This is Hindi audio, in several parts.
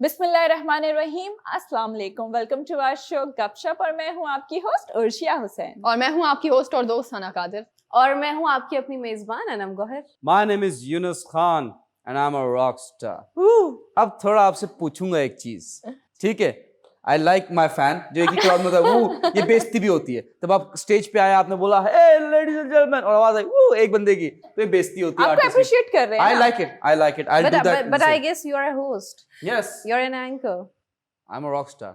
बिस्मिल्लाहिर्रहमानिर्रहीम, अस्सलाम वालेकुम। वेलकम टू आवर शो गपशप और मैं हूँ आपकी होस्ट उर्शिया हुसैन। और मैं हूँ आपकी होस्ट और दोस्त सना कादिर। और मैं हूँ आपकी अपनी मेजबान Anam Gauhar. My name is Yunus Khan and I'm a rock star. अब थोड़ा आपसे पूछूंगा एक चीज, ठीक है? I like my fan, जो एक ही क्राउड में था, वो ये बेइज्जती भी होती है। तब आप स्टेज पे आए, आपने बोला हे लेडीज एंड जेंटलमैन और आवाज आई वो एक बंदे की, तो ये बेइज्जती होती है। आपको अप्रिशिएट कर रहे हैं। I like it. I'll do that. But I guess you are a host. Yes. You're an anchor. I'm a rock star.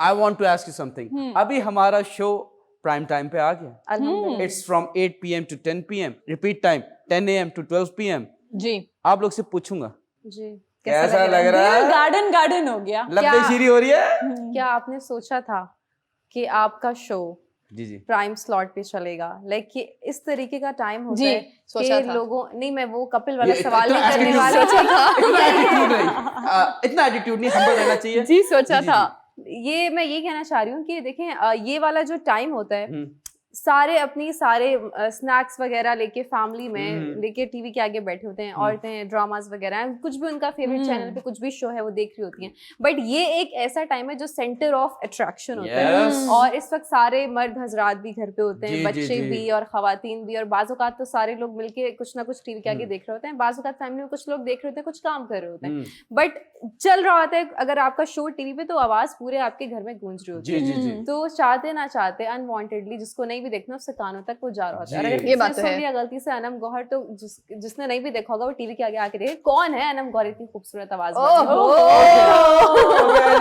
I want to ask you something. अभी हमारा शो प्राइम टाइम पे आ गया। अल्हम्दुलिल्लाह। It's from 8 p.m. to 10 p.m. Repeat time 10 a.m. to 12 p.m. जी आप लोग से पूछूंगा जी कैसा लग रहा है? गार्डन गार्डन हो गया। लब्बेशीरी हो रही है? क्या आपने सोचा था कि आपका शो जी जी प्राइम स्लॉट पे चलेगा? लाइक कि इस तरीके का टाइम होता जी, है सोचा कि था। लोगों नहीं, मैं वो कपिल वाला ये सवाल इतना नहीं करने attitude- वाली थी। इतना एटीट्यूड नहीं, इतना एटीट्यूड नहीं, हम्बल रहना चाहिए। जी सोचा जी, था। ये मैं ये कहना चाह रही हूँ कि देखें, ये वाला जो टाइम होता है, हम्म, सारे अपनी सारे स्नैक्स वगैरह लेके फैमिली में लेके टीवी के आगे बैठे होते हैं। औरतें ड्रामास वगैरह कुछ भी उनका फेवरेट चैनल पे कुछ भी शो है वो देख रही होती हैं। बट ये एक ऐसा टाइम है जो सेंटर ऑफ अट्रैक्शन होता Yes. है। और इस वक्त सारे मर्द हजरात भी घर पे होते हैं, जी, बच्चे जी। भी और खवातीन भी, और बाज़-औक़ात तो सारे लोग मिलके कुछ ना कुछ टीवी के आगे देख रहे होते हैं। बाज़-औक़ात फैमिली में कुछ लोग देख रहे होते हैं, कुछ काम कर रहे होते हैं। बट चल रहा होता है अगर आपका शो टीवी पे, तो आवाज पूरे आपके घर में गूंज रही होती जी है। जी जी तो चाहते ना चाहते अनवांटेडली, जिसको नहीं भी देखना उससे कानों तक वो जा रहा होता है। जी। और अगर ये किसी बात ने तो सुन है। लिया गलती से अनम गौहर, तो जिसने नहीं भी देखा होगा वो टीवी के आगे आके देखे कौन है अनम गौहर, इतनी खूबसूरत आवाज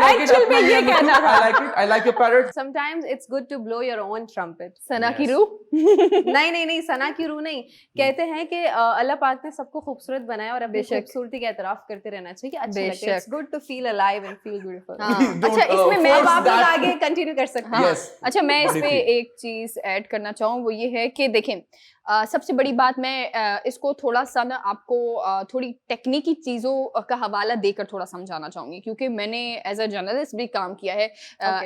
Actual में ये कहना था। I like your parrot. Sometimes it's good to blow your own trumpet. Sana की Yes. रूह। नहीं, सना की रूह नहीं। कहते हैं कि अल्लाह पाक ने सबको खूबसूरत बनाया और अपनी बेशक। खूबसूरती का एतराफ करते रहना चाहिए। अच्छा लगता है। बेशक। It's good to feel alive and feel beautiful. हाँ। Don't, अच्छा इसमें मैं force आप लोग that. आगे कंटिन्यू कर सकते हैं। Yes. अच्छा मैं इस What do पे you feel? एक चीज ऐड करना चाहूँ, वो ये है कि देखें सबसे बड़ी बात, मैं इसको थोड़ा सा ना आपको थोड़ी टेक्निकी चीज़ों का हवाला देकर थोड़ा समझाना चाहूँगी, क्योंकि मैंने एज अ जर्नलिस्ट भी काम किया है।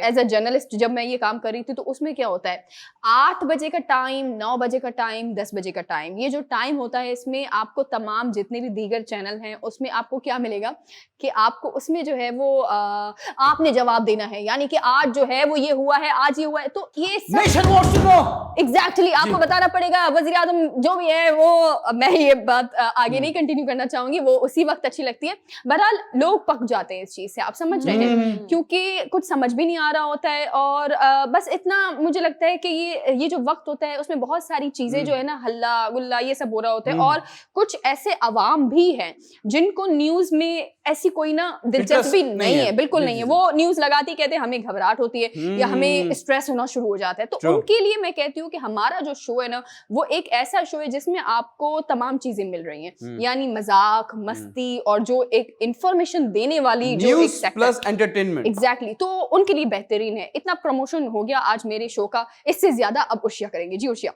एज अ जर्नलिस्ट जब मैं ये काम कर रही थी तो उसमें क्या होता है, 8 बजे का टाइम, 9 बजे का टाइम, 10 बजे का टाइम, ये जो टाइम होता है इसमें आपको तमाम जितने भी दीगर चैनल हैं उसमें आपको क्या मिलेगा कि आपको उसमें जो है वो आपने जवाब देना है, यानी कि आज जो है वो ये हुआ है, आज ये हुआ है, तो ये सब Nation wants to know. Exactly आपको बताना पड़ेगा। वज़ीर आज़म जो भी है वो, मैं ये बात आगे नहीं कंटिन्यू करना चाहूंगी, वो उसी वक्त अच्छी लगती है। बहरहाल लोग पक जाते हैं इस चीज से, आप समझ रहे हैं, क्योंकि कुछ समझ भी नहीं आ रहा होता है। और बस इतना मुझे लगता है कि ये जो वक्त होता है उसमें बहुत सारी चीजें जो है ना, हल्ला गुल्ला ये सब हो रहा होता है। और कुछ ऐसे अवाम भी हैं जिनको न्यूज में ऐसी कोई ना दिलचस्पी नहीं नहीं है, है। बिल्कुल जी, नहीं जी, है। जी। वो न्यूज लगाती कहते हैं हमें घबराहट होती है या हमें स्ट्रेस होना शुरू हो जाता है। तो True. उनके लिए मैं कहती हूँ कि हमारा जो शो है ना, वो एक ऐसा शो है जिसमें आपको तमाम चीजें मिल रही हैं, यानी मजाक, मस्ती और जो एक इंफॉर्मेशन देने वाली जो एक News sector, plus entertainment. Exactly तो उनके लिए बेहतरीन है। इतना प्रमोशन हो गया आज मेरे शो का, इससे ज्यादा अब उर्शिया करेंगे। जी उर्शिया।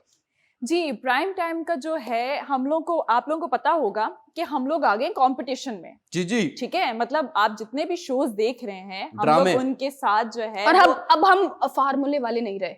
जी, प्राइम टाइम का जो है हम लोग को, आप लोगों को पता होगा कि हम लोग आ गए कंपटीशन में। जी जी ठीक है, मतलब आप जितने भी शोज देख रहे हैं हम ड्रामे। लोग उनके साथ जो है और अब हम फार्मूले वाले नहीं रहे।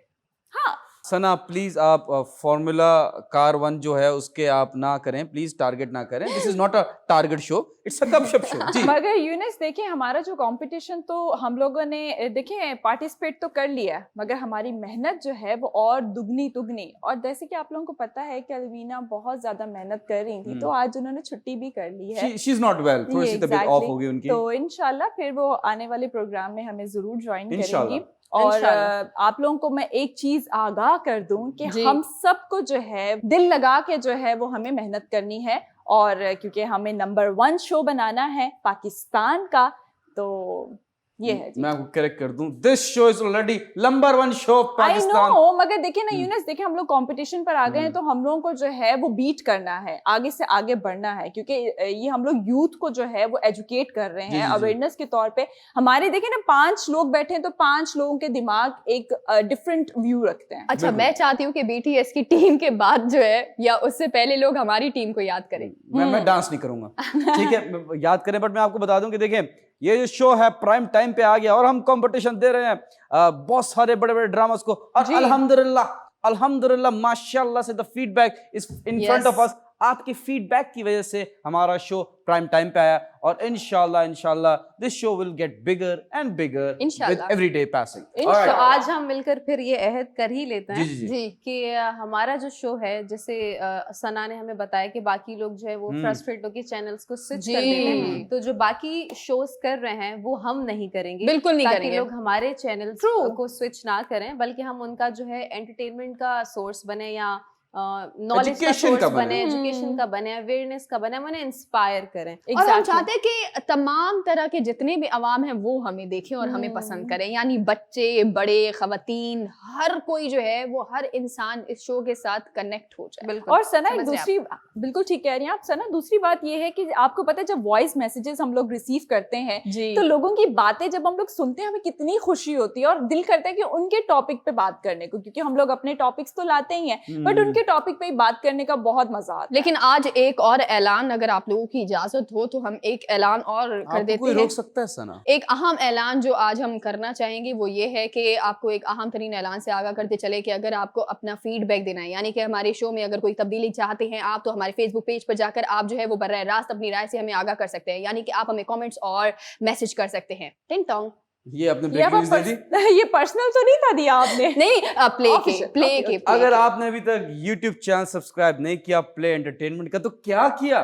हाँ, सना प्लीज आप फॉर्मूला कार 1 जो है उसके आप ना करें, प्लीज टारगेट ना करें। This is not a target show, it's a गपशप शो। जी मगर यूनिस देखिए, हमारा जो कंपटीशन तो हम लोगों ने देखिए पार्टिसिपेट तो कर लिया, मगर हमारी मेहनत जो है वो और दुगनी तुगनी। और जैसे कि आप लोगों को पता है कि अलवीना बहुत ज्यादा मेहनत कर रही थी, तो आज उन्होंने छुट्टी भी कर ली है। शी इज नॉट वेल, थोड़ी सी तबीयत ऑफ हो गई उनकी। तो इंशाल्लाह फिर वो आने वाले प्रोग्राम में हमें जरूर ज्वाइन इंशाल्लाह। करेंगी। और आप लोगों को मैं एक चीज आगाह कर दूं कि जी। हम सबको जो है दिल लगा के जो है वो हमें मेहनत करनी है, और क्योंकि हमें नंबर 1 शो बनाना है पाकिस्तान का, तो ये है जी। मैं आपको करेक्ट कर दूं, this show is already number 1 show I Pakistan. No, मगर देखिए ना यूनिस, देखिए हम लोग कंपटीशन पर आ गए हैं, तो हम लोगों को जो है वो बीट करना है, आगे से आगे बढ़ना है, क्योंकि ये हम लोग यूथ को जो है वो एजुकेट कर रहे जी, हैं जी, जी। अवेयरनेस के तौर पे। हमारे देखिए ना 5 लोग बैठे हैं, तो 5 लोगों के दिमाग एक डिफरेंट व्यू रखते हैं। अच्छा मैं चाहती हूँ कि BTS की टीम के बाद जो है या उससे पहले लोग हमारी टीम को याद करें। मैं डांस नहीं करूंगा, ठीक है, याद करें। बट मैं आपको बता दूं कि देखिए ये जो शो है प्राइम टाइम पे आ गया और हम कंपटीशन दे रहे हैं बहुत सारे बड़े बड़े ड्रामास को, और अल्हम्दुलिल्लाह माशाल्लाह से the feedback is in front of us. आपके फीडबैक की वजह से हमारा शो प्राइम टाइम पे आया और इंशाल्लाह this show will get bigger and bigger with इंशाल्लाह। Every day passing. तो आज हम मिलकर फिर ये अहद कर ही लेते हैं जी जी जी जी कि हमारा जो शो है, जैसे सना ने हमें बताया कि बाकी लोग जो है वो फ्रस्ट्रेट होकर चैनल्स को स्विच कर देते जी हैं, तो जो बाकी शोज कर रहे हैं वो हम नहीं करेंगे, बिल्कुल नहीं ताकि करेंगे। लोग हमारे चैनल्स True। को स्विच ना करें, बल्कि हम उनका जो है एंटरटेनमेंट का सोर्स बने या नॉलेज का Education का सोर्स बने। बने, एजुकेशन का बने, अवेयरनेस का बने, हम उन्हें इंस्पायर करें। और हम चाहते हैं कि तमाम तरह के जितने भी अवाम हैं वो हमें देखें और हमें पसंद करें, यानी बच्चे, बड़े, खवातीन, हर कोई जो है वो हर इंसान इस शो के साथ कनेक्ट हो जाए। बिल्कुल। और सना एक समझ रहे दूसरी, बिल्कुल ठीक कह रही हैं आप सना, दूसरी बात ये है कि आपको पता है जब वॉइस मैसेजेस हम लोग रिसीव करते हैं जी तो लोगों की बातें जब हम लोग सुनते हैं हमें कितनी खुशी होती है और दिल करता है कि उनके टॉपिक पे बात करने को, क्योंकि हम लोग अपने टॉपिक्स तो लाते ही हैं बट उनके टॉपिक पे ही बात करने का बहुत मजा आता है। लेकिन आज एक और ऐलान, अगर आप लोगों की इजाजत हो तो हम एक ऐलान और कर आपको देते कोई हैं। रोक सकता है सना? एक अहम ऐलान जो आज हम करना चाहेंगे वो ये है कि आपको एक अहम तरीन ऐलान से आगाह करते चले कि अगर आपको अपना फीडबैक देना है, यानी कि हमारे शो में अगर कोई तब्दीली चाहते हैं आप, तो हमारे फेसबुक पेज पर जाकर आप जो है वो बर्राह रास्त अपनी राय से हमें आगाह कर सकते हैं, यानी कि आप हमें कमेंट्स और मैसेज कर सकते हैं। टिंग टोंग। ये आपने ये ब्रेकिंग न्यूज़ दे दी। ये पर्सनल तो नहीं था दिया आपने? नहीं Official, okay, अगर आपने अभी तक YouTube चैनल सब्सक्राइब नहीं किया प्ले एंटरटेनमेंट का तो क्या किया?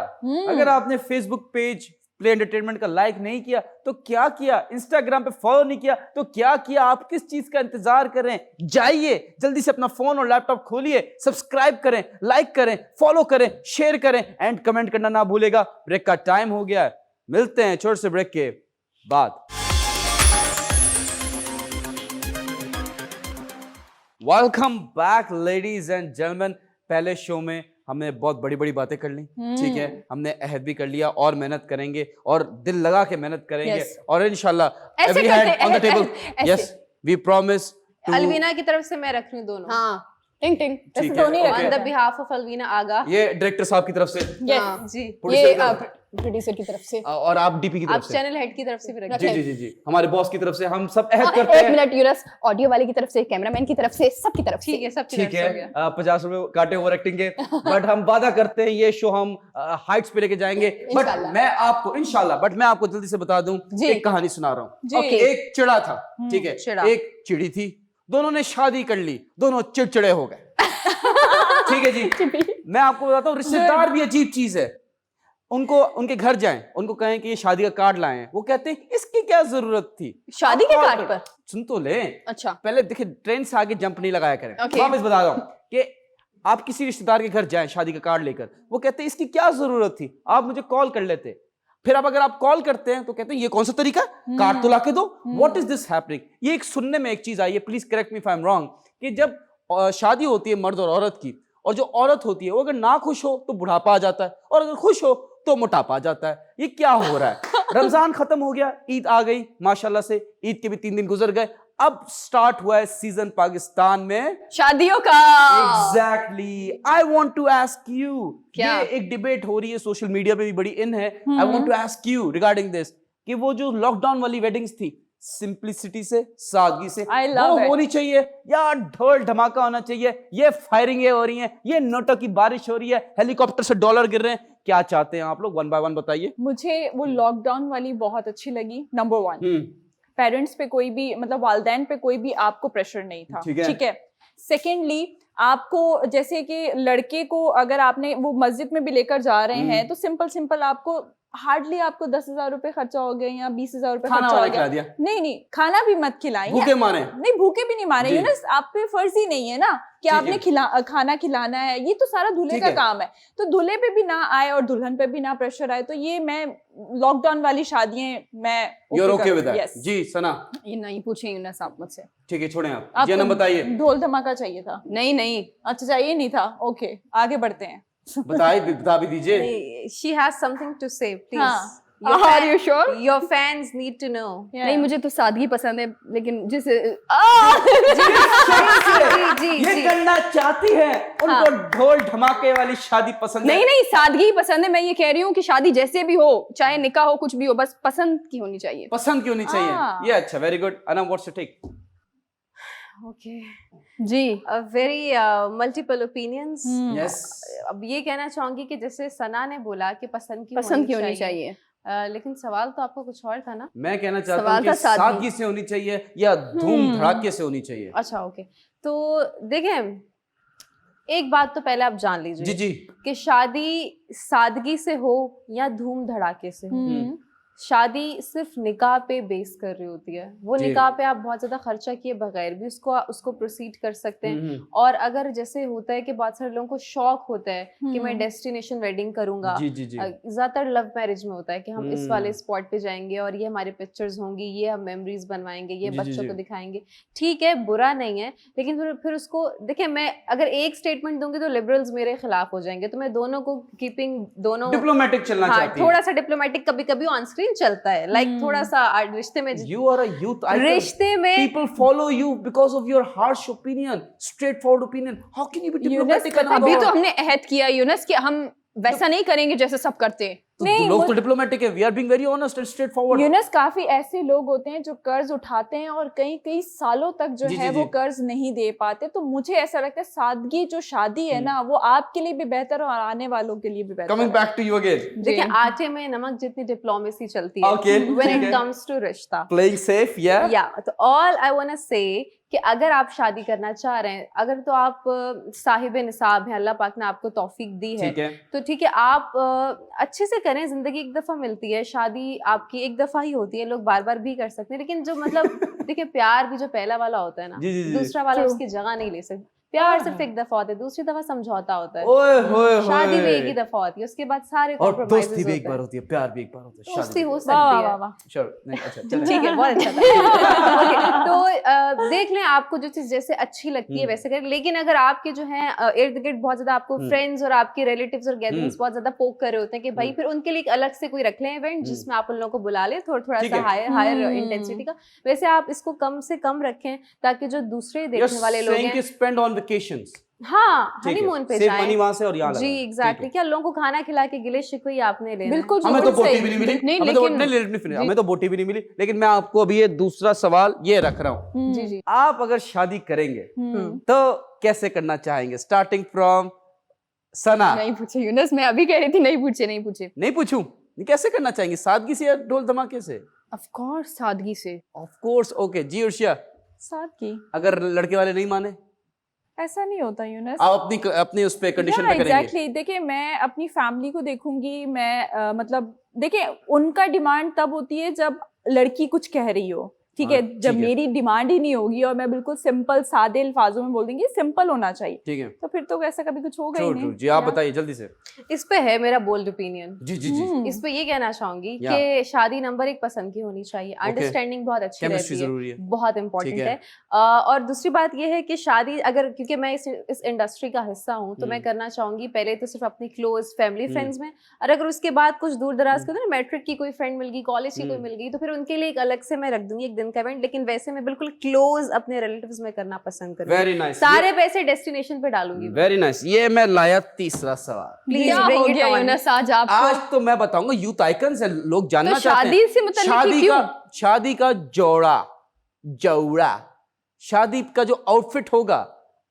अगर आपने Facebook पेज प्ले एंटरटेनमेंट का लाइक नहीं किया तो क्या किया? इंस्टाग्राम पे फॉलो नहीं किया तो क्या किया? आप किस चीज का इंतजार कर रहे हैं? जाइए जल्दी से अपना फोन और लैपटॉप खोलिए, सब्सक्राइब करें, लाइक करें, फॉलो करें, शेयर करें एंड कमेंट करना ना भूलेगा। ब्रेक का टाइम हो गया है, मिलते हैं छोटे से ब्रेक के बाद। Welcome back ladies and gentleman. पहले शो में हमने बहुत बड़ी बड़ी बातें कर ली, ठीक है, हमने अहद भी कर लिया और मेहनत करेंगे और दिल लगा के मेहनत करेंगे Yes। और इंशाल्लाह ऐसे एवरी करते हैंड ऑन द हैं, टेबल। ऐसे। Yes we promise to. Alvina की तरफ से मैं रख रही हूँ दोनों। हाँ टिंग टिंग। ठीक दोनों ही है, रखें। On the okay। Behalf of Alvina Agha. ये डायरेक्टर साहब की तरफ से हाँ, जी। ये producer प्रोड्यूसर की तरफ से और आप डीपी की आप तरफ से। चैनल हेड की तरफ से भी रखें। रखिए। जी जी जी जी हमारे बॉस की तरफ से हम सब अहद करते एक हैं। मिनट यूरस, ऑडियो वाले की तरफ से, कैमरामैन की तरफ से, सबकी तरफ से। ठीक है, सब ठीक है, 50 रुपए काटे ओवर एक्टिंग के, बट हम वादा करते हैं ये शो हम हाइट्स पे लेके जाएंगे। बट इंशाल्लाह। मैं आपको इंशाल्लाह बट मैं आपको जल्दी से बता दूं, जी। एक कहानी सुना रहा हूँ। जी। Okay। एक चिड़ा था, ठीक है, चिड़ा। एक चिड़ी थी, दोनों ने शादी कर ली, दोनों चिड़चिड़े हो गए। ठीक है जी, मैं आपको बताता हूँ रिश्तेदार भी अजीब चीज है। उनको उनके घर जाएं, उनको कहें कि ये शादी का कार्ड लाएं, वो कहते हैं इसकी क्या जरूरत थी? शादी के आप कार्ड कॉल पर? सुन तो ले, अच्छा पहले देखिए ट्रेन से आगे जंप नहीं लगाया करें। Okay। वापस बता रहा हूँ कि आप किसी रिश्तेदार के घर जाएं शादी का कार्ड लेकर, वो कहते हैं इसकी क्या जरूरत थी, आप मुझे कॉल कर लेते। फिर अब अगर आप कॉल करते हैं तो कहते हैं ये कौन सा तरीका है, कार्ड तो लाके दो। What is this happening? ये एक सुनने में एक चीज आई है, please correct me if I am wrong, कि जब शादी होती है मर्द और औरत की, और जो औरत होती है वो अगर ना खुश हो तो बुढ़ापा आ जाता है और अगर खुश हो तो मोटापा आ जाता है। ये क्या हो रहा है? रमजान खत्म हो गया, ईद आ गई माशाल्लाह से, ईद के भी 3 दिन गुजर गए, अब स्टार्ट हुआ है सीजन पाकिस्तान में शादियों का। Exactly. I want to ask you, क्या? ये एक डिबेट हो रही है सोशल मीडिया पे भी बड़ी इन है, I want to ask you regarding this, कि वो जो लॉकडाउन वाली वेडिंग्स थी, सिंपलिसिटी से, सादगी से I love वो it। होनी चाहिए या ढोल धमाका होना चाहिए? ये फायरिंगें हो रही हैं, ये नोटों की बारिश हो रही है, हेलीकॉप्टर से डॉलर गिर रहे हैं, क्या चाहते हैं आप लोग? 1 बाय 1 बताइए। मुझे वो लॉकडाउन वाली बहुत अच्छी लगी। नंबर 1, पेरेंट्स पे कोई भी, मतलब वालिदैन पे कोई भी आपको प्रेशर नहीं था, ठीक है। सेकेंडली आपको, जैसे कि लड़के को अगर आपने वो मस्जिद में भी लेकर जा रहे हैं तो सिंपल आपको हार्डली आपको 10,000 रुपए खर्चा हो गए या 20,000 रुपए खाना खर्चा वाला हो खिला गया। दिया, नहीं खाना भी मत खिलाएं, भूखे मारे नहीं भूखे भी नहीं मारे, जी। यूनस आप पे फर्ज ही नहीं है ना कि जी, आपने खाना खिलाना है, ये तो सारा दूल्हे ठीक का है। काम है। तो दूल्हे पे भी ना आए और दुल्हन पे भी ना प्रेशर आए, तो ये मैं लॉकडाउन वाली शादियां मैं यू आर ओके करूँ। With that? Yes। जी सना, ये नहीं पूछे यूनस आप मुझसे। ठीक है, छोड़ें आप, आपको जी नाम बताइए। ढोल धमाका चाहिए था? नहीं अच्छा चाहिए नहीं था, ओके आगे बढ़ते हैं। बता भी दीजिए। She has something to say, please. हाँ। Are you sure? Your fans need to know. नहीं, मुझे तो सादगी पसंद है, लेकिन जिस जी ये करना चाहती है, उनको ढोल धमाके वाली शादी पसंद है। नहीं सादगी पसंद है। मैं ये कह रही हूँ कि शादी जैसे भी हो, चाहे निकाह हो, कुछ भी हो, बस पसंद की होनी चाहिए। पसंद क्यों नहीं चाहिए? ये अच्छा, very good. Anam what's your take? Okay, जी वेरी मल्टीपल ओपिनियंस। यस अब ये कहना चाहूंगी कि जैसे सना ने बोला कि पसंद की होनी चाहिए। लेकिन सवाल तो आपका कुछ और था ना। मैं कहना चाहता सवाल हूँ कि था सादगी। सादगी से होनी चाहिए या धूम धड़ाके से होनी चाहिए। अच्छा ओके, तो देखें एक बात तो पहले आप जान लीजिए जी जी कि शादी सादगी से हो या धूम धड़ाके से हो, शादी सिर्फ निकाह पे बेस कर रही होती है। वो जी। निकाह पे आप बहुत ज्यादा खर्चा किए बगैर भी उसको प्रोसीड कर सकते हैं। और अगर जैसे होता है कि बहुत सारे लोगों को शौक होता है कि मैं डेस्टिनेशन वेडिंग करूंगा, जी जी जी ज्यादातर लव मैरिज में होता है कि हम इस वाले हम्म। स्पॉट पे जाएंगे और ये हमारी पिक्चर्स होंगी, ये हम मेमोरीज बनवाएंगे, ये जी, जी, बच्चों जी। को दिखाएंगे। ठीक है, बुरा नहीं है, लेकिन फिर उसको देखिए, मैं अगर एक स्टेटमेंट दूंगी तो लिबरल्स मेरे खिलाफ हो जाएंगे, तो मैं दोनों को कीपिंग दोनों डिप्लोमेटिक चलना हाँ, चाहती थोड़ा सा डिप्लोमेटिक कभी कभी ऑन स्क्रीन चलता है, लाइक थोड़ा सा रिश्ते में You are a youth icon. रिश्ते में People follow you because of your harsh opinion, straightforward opinion. How can you be diplomatic? पता and अभी all? तो हमने अहद किया यूनस कि हम वैसा नहीं करेंगे जैसे सब करते हैं। तो नहीं, लोग तो डिप्लोमेटिक है. We are being very honest and straightforward. Yunus काफी ऐसे लोग होते हैं जो कर्ज उठाते हैं और कई कई सालों तक जो जी, है जी, वो जी। कर्ज नहीं दे पाते। तो मुझे ऐसा लगता है सादगी जो शादी है ना, वो आपके लिए भी बेहतर और आने वालों के लिए भी बेहतर Coming है। back to you again. देखिए, आटे में नमक जितनी डिप्लोमेसी चलती है Okay, when ठीक it है. comes to रिश्ता। Playing safe, yeah. या तो all I want to say कि अगर आप शादी करना चाह रहे हैं, अगर तो आप साहिब निसाब हैं, अल्लाह पाक ने आपको तौफीक दी है, ठीक है. तो ठीक है, आप अच्छे से करें। जिंदगी एक दफा मिलती है, शादी आपकी एक दफा ही होती है, लोग बार बार भी कर सकते हैं, लेकिन जो मतलब देखिए प्यार भी जो पहला वाला होता है ना, जी, जी, जी। दूसरा वाला True. उसकी जगह नहीं ले सकते। प्यार सिर्फ एक दफा होता है, दूसरी दफा समझौता होता है। ओए होए होए. शादी भी एक ही दफा होती है, उसके बाद सारे और compromises दोस्ती भी एक होते बार हैं। होती है, प्यार भी एक बार होता है, दोस्ती शादी हो भी. सकती है। वाह वाह। Sure. नहीं, अच्छा, चलें. ठीक है, बहुत अच्छा था। Okay, तो देख लें आपको जो चीज जैसे अच्छी लगती है वैसे करें, लेकिन अगर आपके जो है इर्द गिर्द बहुत ज्यादा आपको फ्रेंड्स और आपके रिलेटिव्स और गैदरिंग्स बहुत ज्यादा पोक कर रहे होते हैं कि भाई फिर उनके लिए एक अलग से कोई रख लें इवेंट जिसमें आप उन लोगों को बुला लें, थोड़ा ठीक सा है. हायर इंटेंसिटी का। वैसे आप इसको कम से कम रखें ताकि जो दूसरे You're देखने वाले लोग saying हैं, कि spend on vacations. हाँ, ठीक है. हनीमून पे Save जाएं। money वहाँ से और यहाँ जी लगाएं. एग्जैक्टली। ठीक क्या लोगों को खाना खिला के गिले शिकवे ही आपने लेना है? बिल्कुल है. हमें तो बिल्कुल बोटी सही। भी नहीं मिली. नहीं, हमें तो लेकिन- नहीं, let me finish. हमें तो बोटी भी नहीं मिली, लेकिन मैं आपको अभी ये दूसरा सवाल ये रख रहा हूँ. जी जी। आप अगर शादी करेंगे तो कैसे करना चाहेंगे? स्टार्टिंग फ्रॉम सना. नहीं पूछे यूनस, मैं अभी कह रही थी नहीं पूछे। नहीं पूछूं. कैसे करना चाहेंगे? सादगी से या ढोल धमाके से? ऑफ कोर्स सादगी से। Of course. ओके जी अर्शिया, सादगी अगर लड़के वाले नहीं माने ऐसा नहीं होता यूनस। आप अपनी उस पे कंडीशन पे करेंगे? एग्जैक्टली। देखिए, मैं अपनी फैमिली को देखूंगी। मैं मतलब देखिए, उनका डिमांड तब होती है जब लड़की कुछ कह रही हो, ठीक है। हाँ, जब ठीक है. मेरी डिमांड ही नहीं होगी और मैं बिल्कुल सिंपल सादे अल्फाजों में बोल दूंगी सिंपल होना चाहिए, ठीक है. तो फिर तो ऐसा कभी कुछ होगा ही ट्रू नहीं। ट्रू. जी आप बताइए जल्दी से. इस पे है मेरा बोल्ड ओपिनियन। जी जी जी. इस पे ये कहना चाहूंगी या. कि शादी नंबर एक पसंद की होनी चाहिए, अंडरस्टैंडिंग बहुत अच्छी केमिस्ट्री रहती है, जरूरी है. बहुत इंपॉर्टेंट ठीक है। है. और दूसरी बात ये है कि शादी अगर, क्योंकि मैं इस इंडस्ट्री का हिस्सा हूँ, तो मैं करना चाहूंगी पहले तो सिर्फ अपनी क्लोज फैमिली फ्रेंड्स में, और अगर उसके बाद कुछ दूर दराज के ना मैट्रिक की कोई फ्रेंड मिल गई, कॉलेज की कोई मिल गई, तो फिर उनके लिए एक अलग से मैं रख दूंगी एक दिन का इवेंट। लेकिन वैसे मैं बिल्कुल क्लोज अपने रिलेटिव्स में करना पसंद करूंगी। Very nice. सारे पैसे डेस्टिनेशन पे डालूंगी। Very nice. ये मैं लाया तीसरा सवाल. प्लीज क्या हो गया यूनस आज आपको? आज तो मैं बताऊंगा यूथ आइकन्स है, लोग जानना तो चाहते हैं. शादी से मुतल्लिक शादी क्यों? शादी का जोड़ा, शादी का जो आउटफिट होगा,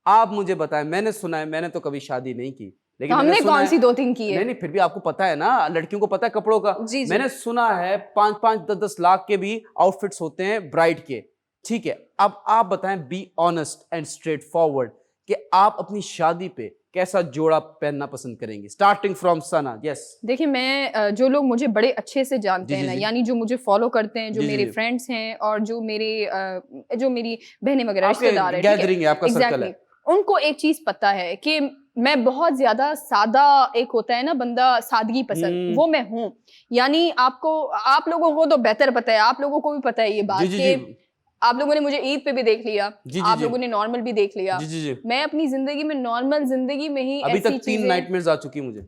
आप मुझे बताएं. मैंने सुना है, मैंने तो कभी शादी नहीं की, तो लेकिन हमने मैंने सुना कौन है- सी 2-3 की नहीं है? नहीं, फिर भी आपको पता है ना, लड़कियों को पता है कपड़ों का. जी, जी। मैंने सुना है 5-5, 10-10 लाख के भी आउटफिट्स होते हैं ब्राइड के. ठीक है, अब आप बताएं, be honest and straight forward, कि आप अपनी शादी पे कैसा जोड़ा पहनना पसंद करेंगे? Starting from Sana. यस. देखिए, मैं जो लोग मुझे बड़े अच्छे से जानते जी, हैं जी, ना, जी. यानी जो मुझे फॉलो करते हैं, जो जी, जी, मेरे जी. फ्रेंड्स हैं और जो मेरी बहनें वगैरह आपके रिश्तेदार है, ठीक है? गैदरिंग है, आपका सर्कल है. Exactly. उनको एक चीज पता है कि मैं बहुत ज्यादा सादा, एक होता है ना बंदा सादगी पसंद, वो मैं हूँ। यानी आप लोगों को तो बेहतर पता है, आप लोगों को भी पता है ये बात जी, जी, कि जी. आप लोगों ने मुझे ईद पे भी देख लिया, जी, जी, आप जी. लोगों ने नॉर्मल भी देख लिया। जी जी जी. मैं अपनी जिंदगी में नॉर्मल जिंदगी में ही अभी ऐसी तक 3 चीजें नाइटमेयर्स आ चुकी मुझे.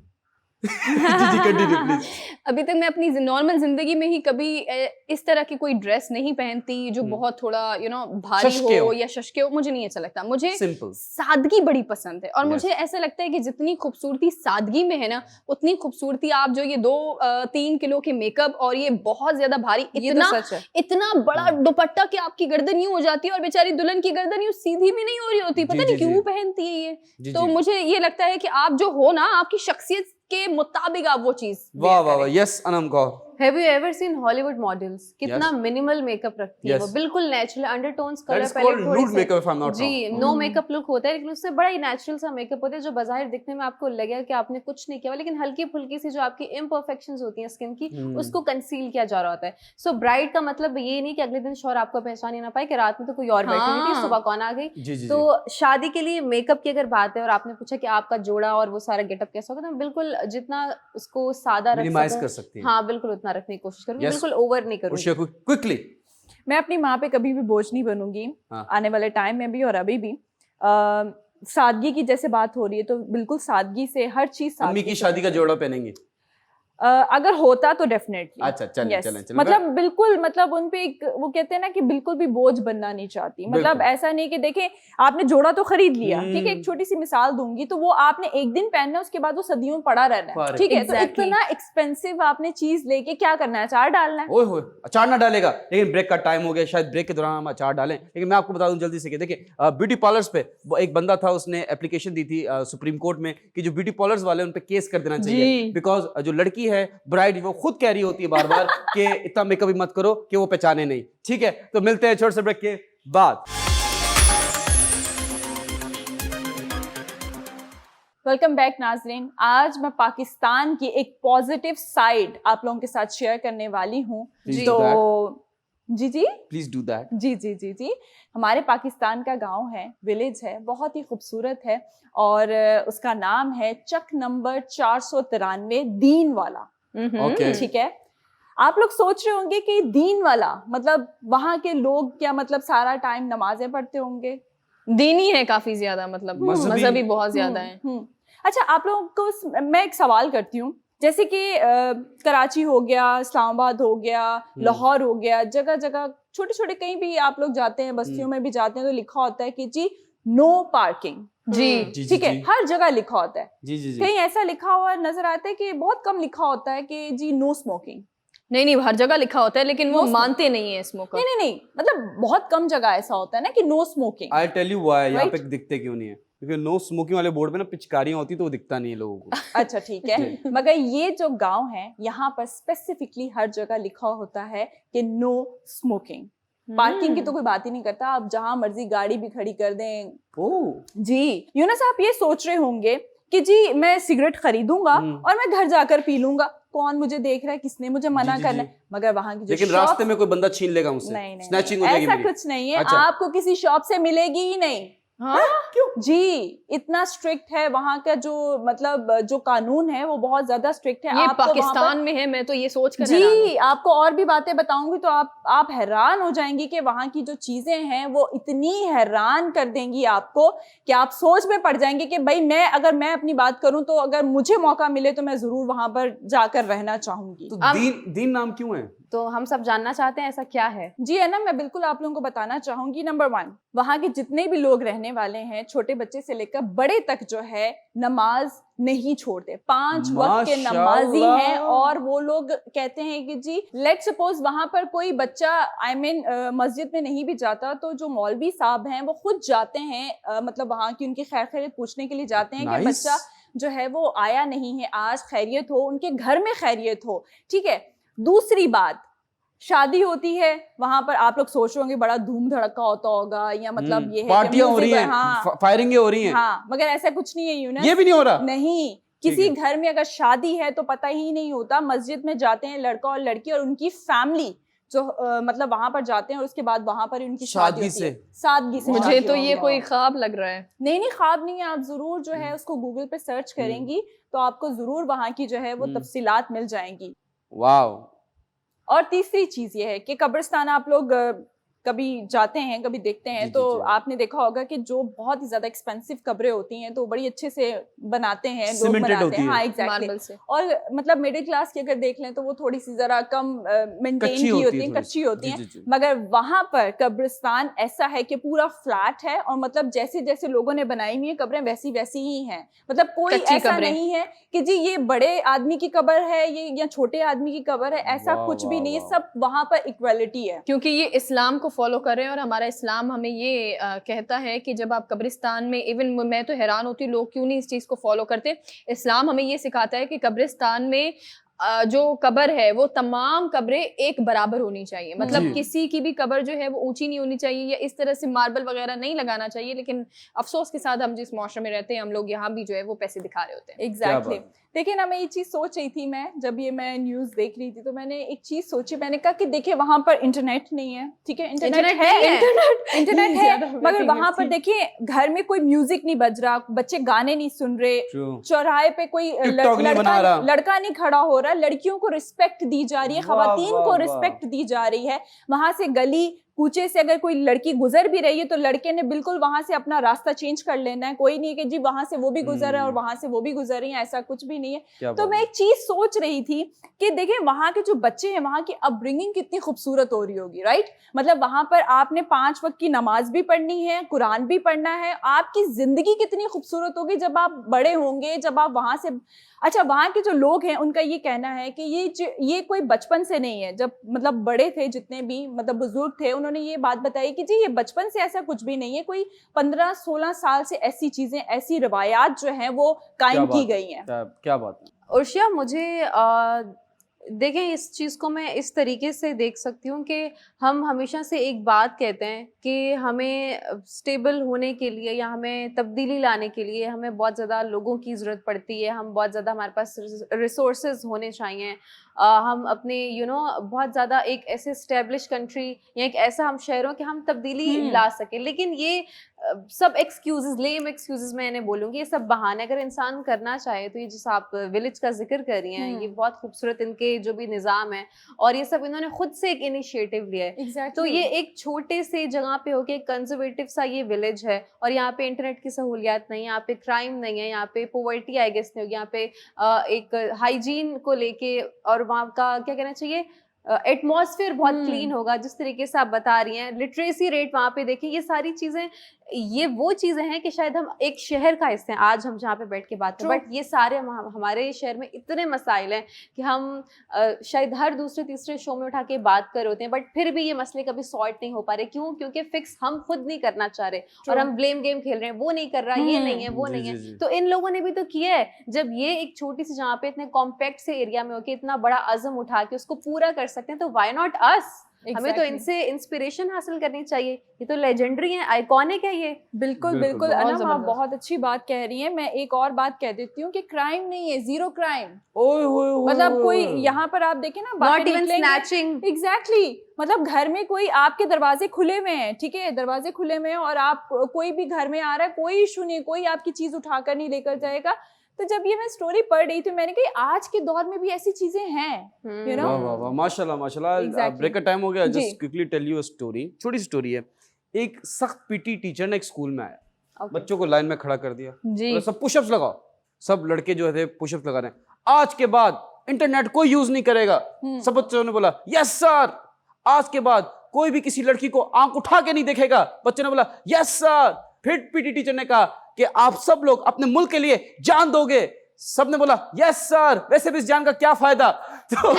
जी कंटिन्यू प्लीज। अभी तक मैं अपनी नॉर्मल जिंदगी में ही कभी इस तरह की कोई ड्रेस नहीं पहनती जो बहुत थोड़ा भारी शशके हो हो। या शशके हो, मुझे नहीं अच्छा लगता। मुझे सिंपल। सादगी बड़ी पसंद है और Yes. मुझे ऐसा लगता है कि जितनी खूबसूरती सादगी में है ना, उतनी खूबसूरती आप जो ये 2-3 किलो के मेकअप और ये बहुत ज्यादा भारी ये तो सच है। इतना बड़ा दुपट्टा कि आपकी गर्दन यूं हो जाती है और बेचारी दुल्हन की गर्दन यूं सीधी भी नहीं हो रही होती, पता जी, नहीं जी, क्यों जी। पहनती है ये। जी तो जी। मुझे ये लगता है कि आप जो हो ना, आपकी शख्सियत के मुताबिक आप वो चीज वाह वाह वाह, yes Anam Kaur. Have you ever seen Hollywood models कितना Yes. मिनिमल मेकअप रखती है वो, Yes. बिल्कुल natural undertones, That colour is called palette थोड़ी nude makeup if I'm not जी wrong. नो मेकअप लुक होता है, लेकिन उससे बड़ा ही नेचुरल सा मेकअप होता है जो बाहर दिखने में आपको लगेगा कि आपने कुछ नहीं किया हुआ, लेकिन हल्की फुल्की सी जो आपकी इम्परफेक्शंस होती हैं स्किन की उसको कंसील किया जा रहा होता है। सो ब्राइड का मतलब ये नहीं कि अगले दिन शौहर आपको पहचान ही ना पाए कि रात में तो कोई और बैठी हुई थी, हाँ। सुबह कौन आ गई। जी जी तो शादी के लिए मेकअप की अगर बात है और आपने पूछा कि आपका जोड़ा और वो सारा गेटअप कैसा होगा, तो मैं बिल्कुल जितना उसको सादा रख मिनिमाइज सकूं, कर सकती हैं। हाँ बिल्कुल उतना रखने की कोशिश करूंगी, Yes. बिल्कुल ओवर नहीं करूंगी। उर्शिया क्विकली। मैं अपनी माँ पे कभी भी बोझ नहीं बनूंगी, हाँ। आने वाले टाइम में भी और अभी भी। सादगी की जैसे बात हो रही है तो बिल्कुल सादगी से हर चीज अम्मी सादगी की से शादी का जोड़ा पहनेंगे। अगर होता तो डेफिनेटली। अच्छा चलें चलें चलें। मतलब बिल्कुल, मतलब उन पे एक वो कहते हैं ना कि बिल्कुल भी बोझ बनना नहीं चाहती। मतलब बिल्कुल। ऐसा नहीं कि देखें आपने जोड़ा तो खरीद लिया, ठीक है, एक हम्म। छोटी सी मिसाल दूंगी, तो वो आपने एक दिन पहनना है, उसके बाद वो सदियों में पड़ा रहना है, Correct. ठीक है। तो Exactly. इतना एक्सपेंसिव आपने चीज लेके क्या करना है, अचार डालना है। ओए होए, अचार ना डालेगा, लेकिन ब्रेक का टाइम हो गया, शायद ब्रेक के दौरान हम अचार डालें। लेकिन मैं आपको बता दूं जल्दी से कि देखिए ब्यूटी पार्लर्स पे वो एक बंदा था, उसने एप्लीकेशन दी थी सुप्रीम कोर्ट में कि जो ब्यूटी पार्लर्स वाले उन पे केस कर देना चाहिए, जी। बिकॉज जो लड़की है ब्राइड वो खुद कह रही होती है बार बार कि इतना मेकअप भी मत करो कि वो पहचाने नहीं। ठीक है, तो मिलते हैं छोटे से ब्रेक के बाद। वेलकम बैक नाजरीन। आज मैं पाकिस्तान की एक पॉजिटिव साइड आप लोगों के साथ शेयर करने वाली हूँ। Please तो do that. जी जी प्लीज डू दैट। जी जी जी जी हमारे पाकिस्तान का गांव है, विलेज है, बहुत ही खूबसूरत है और उसका नाम है चक नंबर 493 दीन वाला। ओके। ठीक है, आप लोग सोच रहे होंगे कि दीन वाला मतलब वहां के लोग क्या मतलब सारा टाइम नमाजें पढ़ते होंगे? दीनी है काफी ज्यादा, मतलब मजहबी बहुत ज्यादा है। अच्छा, आप लोगों को मैं एक सवाल करती हूँ, जैसे कि कराची हो गया, इस्लामाबाद हो गया, लाहौर हो गया, जगह जगह छोटे छोटे कहीं भी आप लोग जाते हैं, बस्तियों में भी जाते हैं, तो लिखा होता है कि जी नो पार्किंग। जी ठीक है, हर जगह लिखा होता है। जी जी जी। कहीं ऐसा लिखा हुआ नजर आता है कि बहुत कम लिखा होता है कि जी नो स्मोकिंग। नहीं, हर जगह लिखा होता है, लेकिन वो No मानते नहीं है स्मोकर। नहीं, मतलब बहुत कम जगह ऐसा होता है ना कि no smoking. I tell you why यहाँ Right? पे दिखते क्यों नहीं है, क्योंकि नो स्मोकिंग वाले बोर्ड पे ना पिचकारियां होती तो वो दिखता नहीं है लोगों को। अच्छा ठीक है, मगर ये जो गांव है यहाँ पर स्पेसिफिकली हर जगह लिखा होता है कि नो स्मोकिंग। पार्किंग की तो कोई बात ही नहीं करता, आप जहां मर्जी गाड़ी भी खड़ी कर दें। ओह जी यूनुस, आप ये सोच रहे होंगे कि जी मैं सिगरेट खरीदूंगा और मैं घर जाकर पी लूंगा, कौन मुझे देख रहा है, किसने मुझे मना जी, करना जी। है? मगर वहां की जो लेकिन शॉप, रास्ते में कोई बंदा छीन लेगा मुझसे, नहीं स्नैचिंग हो जाएगी ऐसा मेरी। कुछ नहीं है। अच्छा। आपको किसी शॉप से मिलेगी ही नहीं। हाँ? क्यों? जी इतना स्ट्रिक्ट है वहां का जो मतलब जो कानून है वो बहुत ज्यादा स्ट्रिक्ट है। ये आपको वहां पर- पाकिस्तान में है, मैं तो ये सोच कर हैरान हूँ। जी आपको और भी बातें बताऊंगी तो आप हैरान हो जाएंगी कि वहां की जो चीजें हैं वो इतनी हैरान कर देंगी आपको कि आप सोच में पड़ जाएंगे कि भाई अगर मैं अपनी बात करूं तो अगर मुझे मौका मिले तो मैं जरूर वहां पर जाकर रहना चाहूंगी। तो दीन नाम क्यों है? तो हम सब जानना चाहते हैं ऐसा क्या है। जी है ना, मैं बिल्कुल आप लोगों को बताना चाहूंगी। नंबर 1, वहां के जितने भी लोग रहने वाले हैं, छोटे बच्चे से लेकर बड़े तक जो है, नमाज नहीं छोड़ते, 5 वक्त के नमाजी हैं। और वो लोग कहते हैं कि जी लेट सपोज वहां पर कोई बच्चा मस्जिद में नहीं भी जाता, तो जो मौलवी साहब हैं वो खुद जाते हैं, मतलब वहां की उनकी खैर खैरियत पूछने के लिए जाते हैं कि बच्चा जो है वो आया नहीं है, आज खैरियत हो, उनके घर में खैरियत हो। ठीक है, दूसरी बात, शादी होती है वहां पर, आप लोग सोच रहे होंगे बड़ा धूम धड़का होता होगा, या मतलब ये है पार्टियां हो रही हैं, हाँ, फायरिंगें हो रही हैं। हाँ, मगर ऐसा कुछ नहीं है यूनुस, ये भी नहीं हो रहा। नहीं, किसी घर में अगर शादी है तो पता ही नहीं होता, मस्जिद में जाते हैं लड़का और लड़की और उनकी फैमिली जो मतलब वहां पर जाते हैं और उसके बाद वहां पर उनकी शादी होती है। सादगी से। मुझे तो ये कोई ख्वाब लग रहा है। नहीं ख्वाब नहीं है, आप जरूर जो है उसको गूगल पे सर्च करेंगी तो आपको जरूर वहां की जो है वो तफसीलात मिल जाएंगी। वाओ। और तीसरी चीज ये है कि कब्रिस्तान आप लोग कभी जाते हैं, कभी देखते हैं, जी, तो जी, जी। आपने देखा होगा कि जो बहुत ही ज्यादा एक्सपेंसिव कब्रें होती हैं तो बड़ी अच्छे से बनाते हैं, लोग Cemented बनाते होती हैं, है। हाँ एग्जैक्टली। मार्बल से। और मतलब मिडिल क्लास की अगर देख लें तो वो थोड़ी सी जरा कम मेंटेन कच्ची की होती होती है हैं, थोड़ी कच्ची सी। होती जी, हैं। जी, जी। मगर वहां पर कब्रिस्तान ऐसा है कि पूरा फ्लैट है, और मतलब जैसे जैसे लोगों ने बनाई हुई है कब्रें वैसी वैसी ही हैं। मतलब कोई कच्ची ऐसा कब्रें। नहीं है कि जी ये बड़े आदमी की कब्र है ये या छोटे आदमी की कब्र है, ऐसा वाह, कुछ भी वाह, नहीं है, वाह। सब वहां पर इक्वालिटी है। क्योंकि ये इस्लाम को फॉलो कर रहे हैं और हमारा इस्लाम हमें ये कहता है कि जब आप कब्रिस्तान में, इवन मैं तो हैरान होती हूँ लोग क्यों नहीं इस चीज को फॉलो करते। इस्लाम हमें ये सिखाता है कि कब्रिस्तान में जो कब्र है वो तमाम कब्रें एक बराबर होनी चाहिए। मतलब जी। किसी की भी कब्र जो है वो ऊंची नहीं होनी चाहिए या इस तरह से मार्बल वगैरह नहीं लगाना चाहिए। लेकिन अफसोस के साथ हम जिस मौसम में रहते हैं, हम लोग यहाँ भी जो है वो पैसे दिखा रहे होते हैं। एग्जैक्टली बात है। देखिए ना, मैं ये चीज सोच रही थी, मैं जब ये मैं न्यूज देख रही थी तो मैंने एक चीज सोची, मैंने कहा कि देखिए वहां पर इंटरनेट नहीं है, ठीक है, इंटरनेट इंटरनेट है, नहीं है। इंटरनेट ये है, ज्यादा मगर breaking वहां news पर थी। देखिए घर में कोई म्यूजिक नहीं बज रहा, बच्चे गाने नहीं सुन रहे, True. चौराहे पे कोई TikTok नहीं बना रहा। लड़का नहीं खड़ा हो रहा, लड़कियों को रिस्पेक्ट दी जा रही है, वाह, खवातीन वाह, को वाह। रिस्पेक्ट दी जा रही है। वहां से गली कूचे से अगर कोई लड़की गुजर भी रही है तो लड़के ने बिल्कुल वहां से अपना रास्ता चेंज कर लेना है, कोई नहीं है कि जी वहां से वो भी गुजर है और वहां से वो भी गुजर रही है, ऐसा कुछ भी नहीं है। क्या तो बात मैं है। एक चीज सोच रही थी कि देखिए वहां के जो बच्चे हैं, वहां की अपब्रिंगिंग कितनी खूबसूरत हो रही होगी, राइट। मतलब वहां पर आपने 5 वक्त की नमाज भी पढ़नी है, कुरान भी पढ़ना है, आपकी जिंदगी कितनी खूबसूरत होगी जब आप बड़े होंगे, जब आप वहां से। अच्छा, वहां के जो लोग हैं उनका ये कहना है कि ये कोई बचपन से नहीं है, जब मतलब बड़े थे जितने भी मतलब बुजुर्ग थे उन्होंने ये बात बताई कि जी ये बचपन से ऐसा कुछ भी नहीं है, कोई 15-16 साल से ऐसी चीजें, ऐसी रवायात जो हैं वो क्या कायम की बात है। गई हैं। क्या बात है। उर्शिया, मुझे देखें इस चीज़ को मैं इस तरीके से देख सकती हूँ कि हम हमेशा से एक बात कहते हैं कि हमें स्टेबल होने के लिए या हमें तब्दीली लाने के लिए हमें बहुत ज़्यादा लोगों की ज़रूरत पड़ती है, हम बहुत ज़्यादा, हमारे पास रिसोर्सेज होने चाहिए, हम अपने बहुत ज़्यादा एक ऐसे स्टेब्लिश कंट्री या एक ऐसा हम शहरों के हम तब्दीली ला सकें। लेकिन ये सब एक्सक्यूजेस, लेम एक्सक्यूजेस मैंने बोलूँगी, ये सब बहाने। अगर इंसान करना चाहे तो ये जैसा आप विलेज का जिक्र कर रही हैं, ये बहुत खूबसूरत इनके जो भी निज़ाम है और ये सब इन्होंने खुद से एक इनिशिएटिव लिया है। Exactly. तो ये एक छोटे से जगह पे होके एक कंजर्वेटिव सा ये विलेज है और यहाँ पे इंटरनेट की सहूलियात नहीं है, यहाँ पे क्राइम नहीं है, यहाँ पे पोवर्टी आई गेस नहीं होगी, यहाँ पे एक हाइजीन को लेके और वहाँ का क्या कहना चाहिए, एटमॉस्फेयर बहुत क्लीन होगा, जिस तरीके से आप बता रही हैं। लिटरेसी रेट वहाँ पे देखें, ये सारी चीज़ें, ये वो चीज़ें हैं कि शायद हम एक शहर का हिस्से हैं आज हम जहाँ पे बैठ के बात करें, बट ये सारे हमारे शहर में इतने मसाइल हैं कि हम शायद हर दूसरे तीसरे शो में उठा के बात कर होते हैं, बट फिर भी ये मसले कभी सॉर्ट नहीं हो पा रहे। क्यों? क्योंकि फिक्स हम खुद नहीं करना चाह रहे और हम ब्लेम गेम खेल रहे हैं, वो नहीं कर रहा, ये नहीं है, वो जी, नहीं जी, है। जी। तो इन लोगों ने भी तो किया है। जब ये एक छोटी सी जहाँ पे इतने कॉम्पैक्ट से एरिया में होके इतना बड़ा अज़म उठा के उसको पूरा कर सकते हैं, तो व्हाई नॉट अस? हमें तो इनसे इंस्पिरेशन हासिल करनी चाहिए। ये तो लेजेंडरी है, आइकॉनिक है ये। बिल्कुल बिल्कुल, बिल्कुल बहुत अनम, आप जबरदस्त। बहुत अच्छी बात कह रही हैं। मैं एक और बात कह देती हूँ कि क्राइम नहीं है, जीरो क्राइम। ओए होए होए मतलब कोई होए। यहाँ पर आप देखें ना, नॉट इवन स्नैचिंग। एग्जैक्टली मतलब घर में कोई, आपके दरवाजे खुले हुए हैं, ठीक है, दरवाजे खुले हुए हैं और आप कोई भी घर में आ रहा है, कोई इशू नहीं, कोई आपकी चीज उठाकर नहीं लेकर जाएगा। तो जब ये मैं स्टोरी पढ़ रही थी मैंने कहा आज के दौर में भी ऐसी चीजें हैं, यू नो। वाह वाह वाह, माशाल्लाह माशाल्लाह। Exactly. ब्रेक का टाइम हो गया, जी। Just quickly tell you a story. छोटी स्टोरी है। एक सख्त पीटी टीचर ने एक स्कूल में आया, बच्चों को लाइन में खड़ा कर दिया, जी। बोला सब पुशअप्स लगाओ। सब लड़के जो थे पुशअप्स लगा रहे हैं। आज के बाद इंटरनेट कोई यूज नहीं करेगा। सब बच्चों ने बोला यस सर। आज के बाद कोई भी किसी लड़की को आंख उठा के नहीं देखेगा। बच्चों ने बोला यस सर। फिर पीटी टीचर ने कहा कि आप सब लोग अपने मुल्क के लिए जान दोगे। सबने बोला यस सर। वैसे भी इस जान का क्या फायदा। तो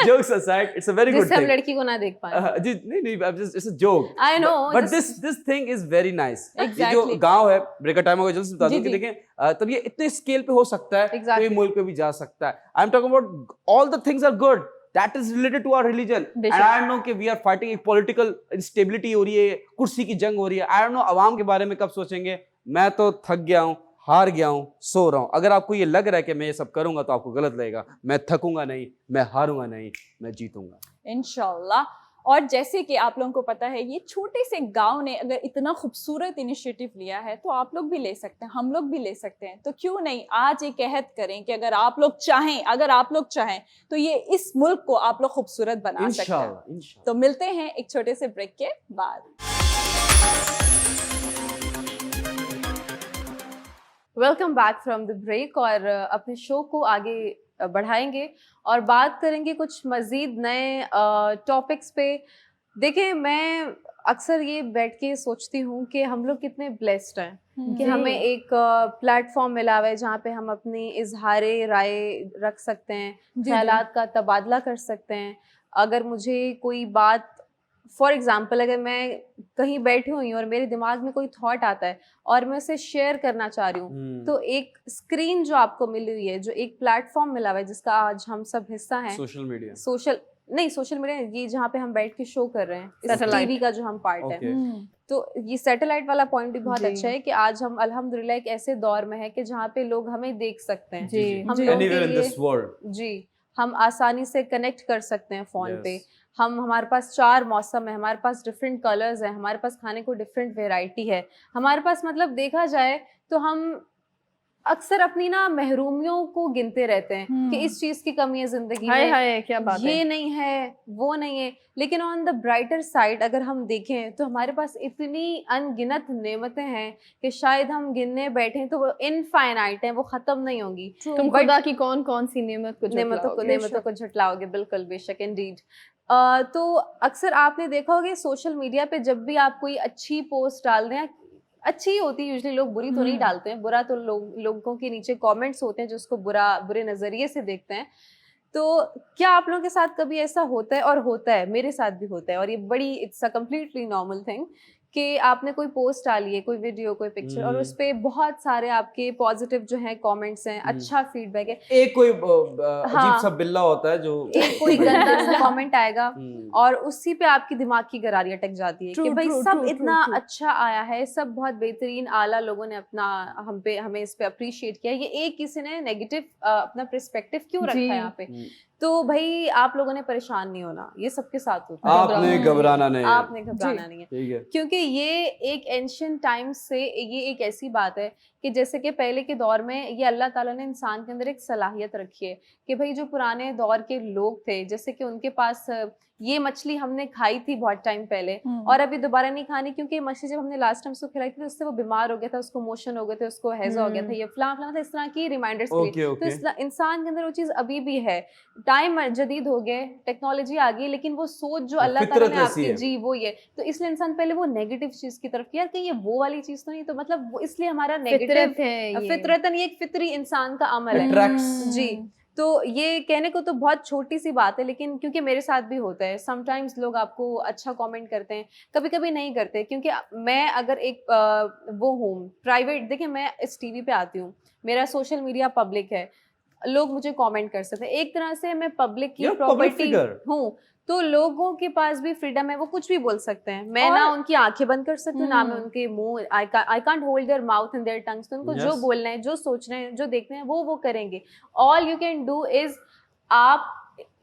jokes aside, it's a very good जिससे हम थिंग। लड़की को ना देख पाए। जी नहीं it's a joke. I know, but just- this thing is very nice. ये जो Exactly. गांव है, ब्रेक का टाइम हो गया, जल्दी से बता जी, दूं कि जी। देखें तब ये इतने स्केल पे हो सकता है, Exactly. कोई मुल्क पे भी जा सकता है। I am talking about all the things are good that is related to our religion, and बेशक। I don't know कि we are fighting एक political instability हो रही है, कुर्सी की जंग हो रही है। I don't know अवाम के बारे में कब सोचेंगे। मैं तो थक गया हूँ, हार गया हूँ, सो रहा हूँ। अगर आपको ये लग रहा है कि मैं ये सब करूंगा तो आपको गलत लगेगा। मैं थकूंगा नहीं, मैं हारूंगा नहीं, मैं जीतूंगा। इंशाल्लाह। और जैसे कि आप लोगों को पता है ये छोटे से गांव ने अगर इतना खूबसूरत इनिशिएटिव लिया है तो आप लोग भी ले सकते हैं, हम लोग भी ले सकते हैं। तो क्यों नहीं आज एक अहद करें कि अगर आप लोग चाहें तो ये इस मुल्क को आप लोग खूबसूरत बना सकते हैं। इंशाल्लाह। तो मिलते हैं एक छोटे से ब्रेक के बाद। Welcome back from the break. और अपने शो को आगे बढ़ाएंगे और बात करेंगे कुछ मज़ीद नए टॉपिक्स पे। देखिए, मैं अक्सर ये बैठ के सोचती हूँ कि हम लोग कितने ब्लेस्ड हैं कि हमें एक प्लेटफॉर्म मिला हुआ है जहाँ पे हम अपनी इजहारे राय रख सकते हैं, ख्यालात का तबादला कर सकते हैं। अगर मुझे कोई बात, फॉर एग्जाम्पल, अगर मैं कहीं बैठी हुई हूँ और मेरे दिमाग में कोई थॉट आता है और मैं उसे शेयर करना चाह रही हूँ, तो एक स्क्रीन जो आपको मिली हुई है, जो एक प्लेटफॉर्म मिला हुआ है जिसका आज हम सब हिस्सा हैं, सोशल मीडिया ये जहाँ पे हम बैठ के शो कर रहे हैं, इस Satellite. टीवी का जो हम पार्ट है। तो ये सैटेलाइट वाला पॉइंट भी बहुत जी। अच्छा है कि आज हम अल्हम्दुलिल्लाह एक ऐसे दौर में है कि जहाँ पे लोग हमें देख सकते हैं। जी हम लोगों के Anywhere in लिए- this world. जी, हम आसानी से कनेक्ट कर सकते हैं फोन Yes. पे। हमारे पास 4 मौसम है, हमारे पास डिफरेंट कलर्स हैं, हमारे पास खाने को डिफरेंट वेराइटी है, हमारे पास, मतलब देखा जाए तो हम अक्सर अपनी ना महरूमियों को गिनते रहते हैं कि इस चीज की कमी है जिंदगी हाय में, हाय क्या बात है। ये नहीं है, वो नहीं है। लेकिन ऑन द ब्राइटर साइड अगर हम देखें तो हमारे पास इतनी अनगिनत नेमतें हैं कि शायद हम गिनने बैठे तो वो इनफाइनाइट हैं, वो खत्म नहीं होंगी। तुम But- खुदा की कौन कौन सी नेमत को नेमतों को झुटलाओगे, बिल्कुल, बेशक, इंडीड। तो अक्सर आपने देखा होगा सोशल मीडिया पे जब भी आप कोई अच्छी पोस्ट डाल दें, अच्छी ही होती है यूजुअली, लोग बुरी तो नहीं डालते हैं, बुरा तो लोगों के नीचे कमेंट्स होते हैं जो उसको बुरे नजरिए से देखते हैं। तो क्या आप लोगों के साथ कभी ऐसा होता है? और होता है, मेरे साथ भी होता है, और ये बड़ी, it's a completely normal thing कि आपने कोई पोस्ट डाली है, कोई वीडियो, कोई पिक्चर, और उस पे बहुत सारे आपके पॉजिटिव जो हैं कमेंट्स हैं, अच्छा फीडबैक है, एक कोई अजीब सा बिल्ला होता है जो एक कोई गंदा सा कमेंट आएगा हम्म। और उसी पे आपकी दिमाग की गरारी अटक जाती है कि भाई सब इतना अच्छा आया है, सब बहुत बेहतरीन आला लोगों ने अपना हमें इस पे अप्रिशिएट किया, ये एक किसी ने नेगेटिव अपना पर्सपेक्टिव क्यों रखा है यहाँ पे। तो भाई आप लोगों ने परेशान नहीं होना, ये सबके साथ होता है, आपने घबराना नहीं है। आपने घबराना नहीं है, ठीक है। क्योंकि ये एक एंशियंट टाइम्स से ये एक ऐसी बात है कि जैसे कि पहले के दौर में ये अल्लाह ताला ने इंसान के अंदर एक सलाहियत रखी है कि भाई जो पुराने दौर के लोग थे, जैसे कि उनके पास ये मछली हमने खाई थी बहुत टाइम पहले और अभी दोबारा नहीं खानी, क्योंकि ये मछली जब हमने लास्ट टाइम उसको खिलाई थी तो उससे वो बीमार हो गया था, उसको मोशन हो गए थे, उसको हैजा हो गया था, ये फलां फलां था, इस तरह की रिमाइंडर्स तो इंसान के अंदर वो चीज़ अभी भी है। टाइम जदीद हो गए, टेक्नोलॉजी आ गई, लेकिन वो सोच जो अल्लाह ताला ने आपकी जी वो ये, तो इसलिए इंसान पहले वो नेगेटिव चीज की तरफ किया कि ये वो वाली चीज तो नहीं, तो मतलब वो इसलिए हमारा नेगेटिव फितरतन ये एक फितरी इंसान का अमल है जी। तो ये कहने को तो बहुत छोटी सी बात है, लेकिन क्योंकि मेरे साथ भी होता है, समटाइम्स लोग आपको अच्छा कमेंट करते हैं, कभी कभी नहीं करते, क्योंकि मैं अगर एक वो हूँ प्राइवेट, देखिए मैं इस टीवी पे आती हूँ, मेरा सोशल मीडिया पब्लिक है, लोग मुझे कमेंट कर सकते हैं, एक तरह से मैं पब्लिक की प्रॉपर्टी हूँ, तो लोगों के पास भी फ्रीडम है, वो कुछ भी बोल सकते हैं, मैं ना उनकी आंखें बंद कर सकती हूँ, ना मैं उनके मुंह, I can't hold their mouth and their tongues, तो उनको जो बोलना है, जो सोच रहे हैं, जो देखना है वो करेंगे। All you can do is, आप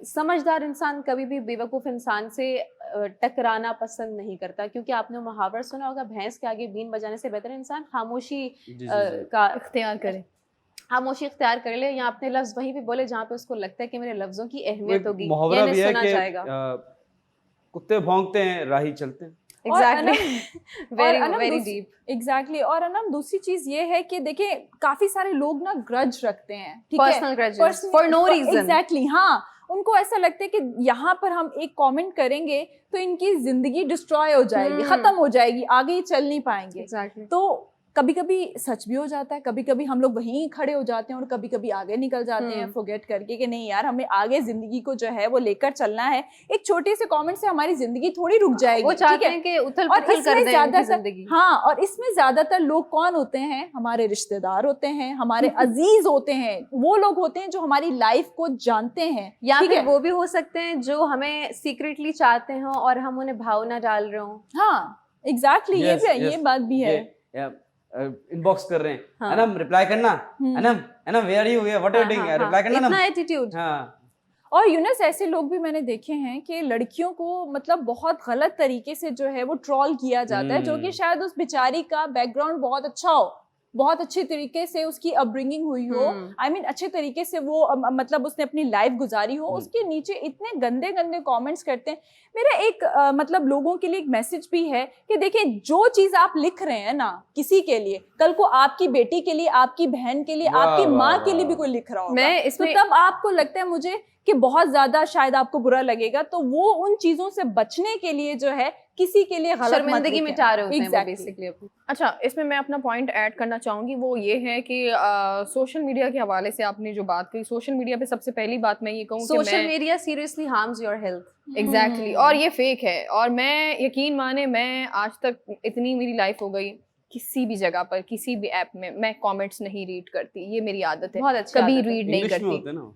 समझदार इंसान कभी भी बेवकूफ़ इंसान से टकराना पसंद नहीं करता, क्योंकि आपने मुहावरा सुना होगा, भैंस के आगे बीन बजाने से बेहतर इंसान खामोशी का इख्तियार करे, खामोशी इख्तियार कर ले, या अपने लफ्ज वहीं पे बोले जहाँ पे उसको लगता है कि मेरे लफ्जों की अहमियत होगी, मुहावरा भी है कि जाएगा। कुत्ते भौंकते हैं, राही चलते हैं। Exactly. very deep. Exactly. और अनम दूसरी चीज ये है कि देखिए काफी सारे लोग ना ग्रज रखते हैं, ठीक है, personal grudges for no reason. Exactly, हाँ, उनको ऐसा लगता है कि यहाँ पर हम एक कमेंट करेंगे तो इनकी जिंदगी डिस्ट्रॉय हो जाएगी, खत्म हो जाएगी, आगे ये चल नहीं पाएंगे। Exactly. तो कभी कभी सच भी हो जाता है, कभी कभी हम लोग वहीं खड़े हो जाते हैं और कभी कभी आगे निकल जाते हैं फॉरगेट करके कि नहीं यार, हमें आगे जिंदगी को जो है वो लेकर चलना है, एक छोटे से कमेंट से हमारी जिंदगी थोड़ी रुक जाएगी, वो चाहते हैं कि उथल-पुथल कर दें उनकी जिंदगी। हाँ, और इसमें ज्यादातर लोग कौन होते हैं? हमारे रिश्तेदार होते हैं, हमारे अजीज होते हैं, वो लोग होते हैं जो हमारी लाइफ को जानते हैं, या फिर वो भी हो सकते हैं जो हमें सीक्रेटली चाहते हो और हम उन्हें भाव ना डाल रहे हो। हाँ एग्जैक्टली, ये बात भी है। इनबॉक्स कर रहे हैं, अनम रिप्लाई करना, Anam where are you, what are you doing, reply करना, इतना एटीट्यूड। हाँ, और यूनस ऐसे लोग भी मैंने देखे हैं कि लड़कियों को मतलब बहुत गलत तरीके से जो है वो ट्रोल किया जाता है, जो कि शायद उस बेचारी का बैकग्राउंड बहुत अच्छा हो, बहुत अच्छे तरीके से उसकी अपब्रिंगिंग हुई हो, आई मीन अच्छे तरीके से वो मतलब उसने अपनी लाइफ गुजारी हो, उसके नीचे इतने गंदे गंदे कमेंट्स करते हैं। मेरा एक मतलब लोगों के लिए एक मैसेज भी है कि देखिए, जो चीज आप लिख रहे हैं ना किसी के लिए, कल को आपकी बेटी के लिए, आपकी बहन के लिए, आपकी माँ के लिए भी कोई लिख रहा होगा, मैं इसमें तो तब आपको लगता है मुझे कि बहुत ज्यादा शायद आपको बुरा लगेगा। तो वो उन चीजों से बचने के लिए जो है किसी के लिए गलत शर्मिंदगी मिटा रहे होते हैं Exactly. बेसिकली अपनी। अच्छा, इसमें मैं अपना पॉइंट ऐड करना चाहूँगी, वो ये है कि सोशल मीडिया के हवाले से आपने जो बात कही, सोशल मीडिया पे सबसे पहली बात मैं ये कहूँ कि social media seriously harms your health. Exactly, और ये फेक है। और मैं यकीन माने, मैं आज तक इतनी मेरी लाइफ हो गई, किसी भी जगह पर किसी भी ऐप में मैं कमेंट्स नहीं रीड करती, ये मेरी आदत है। बहुत अच्छी कभी आदत है। रीड नहीं इंग्लिश में करती होते हैं ना।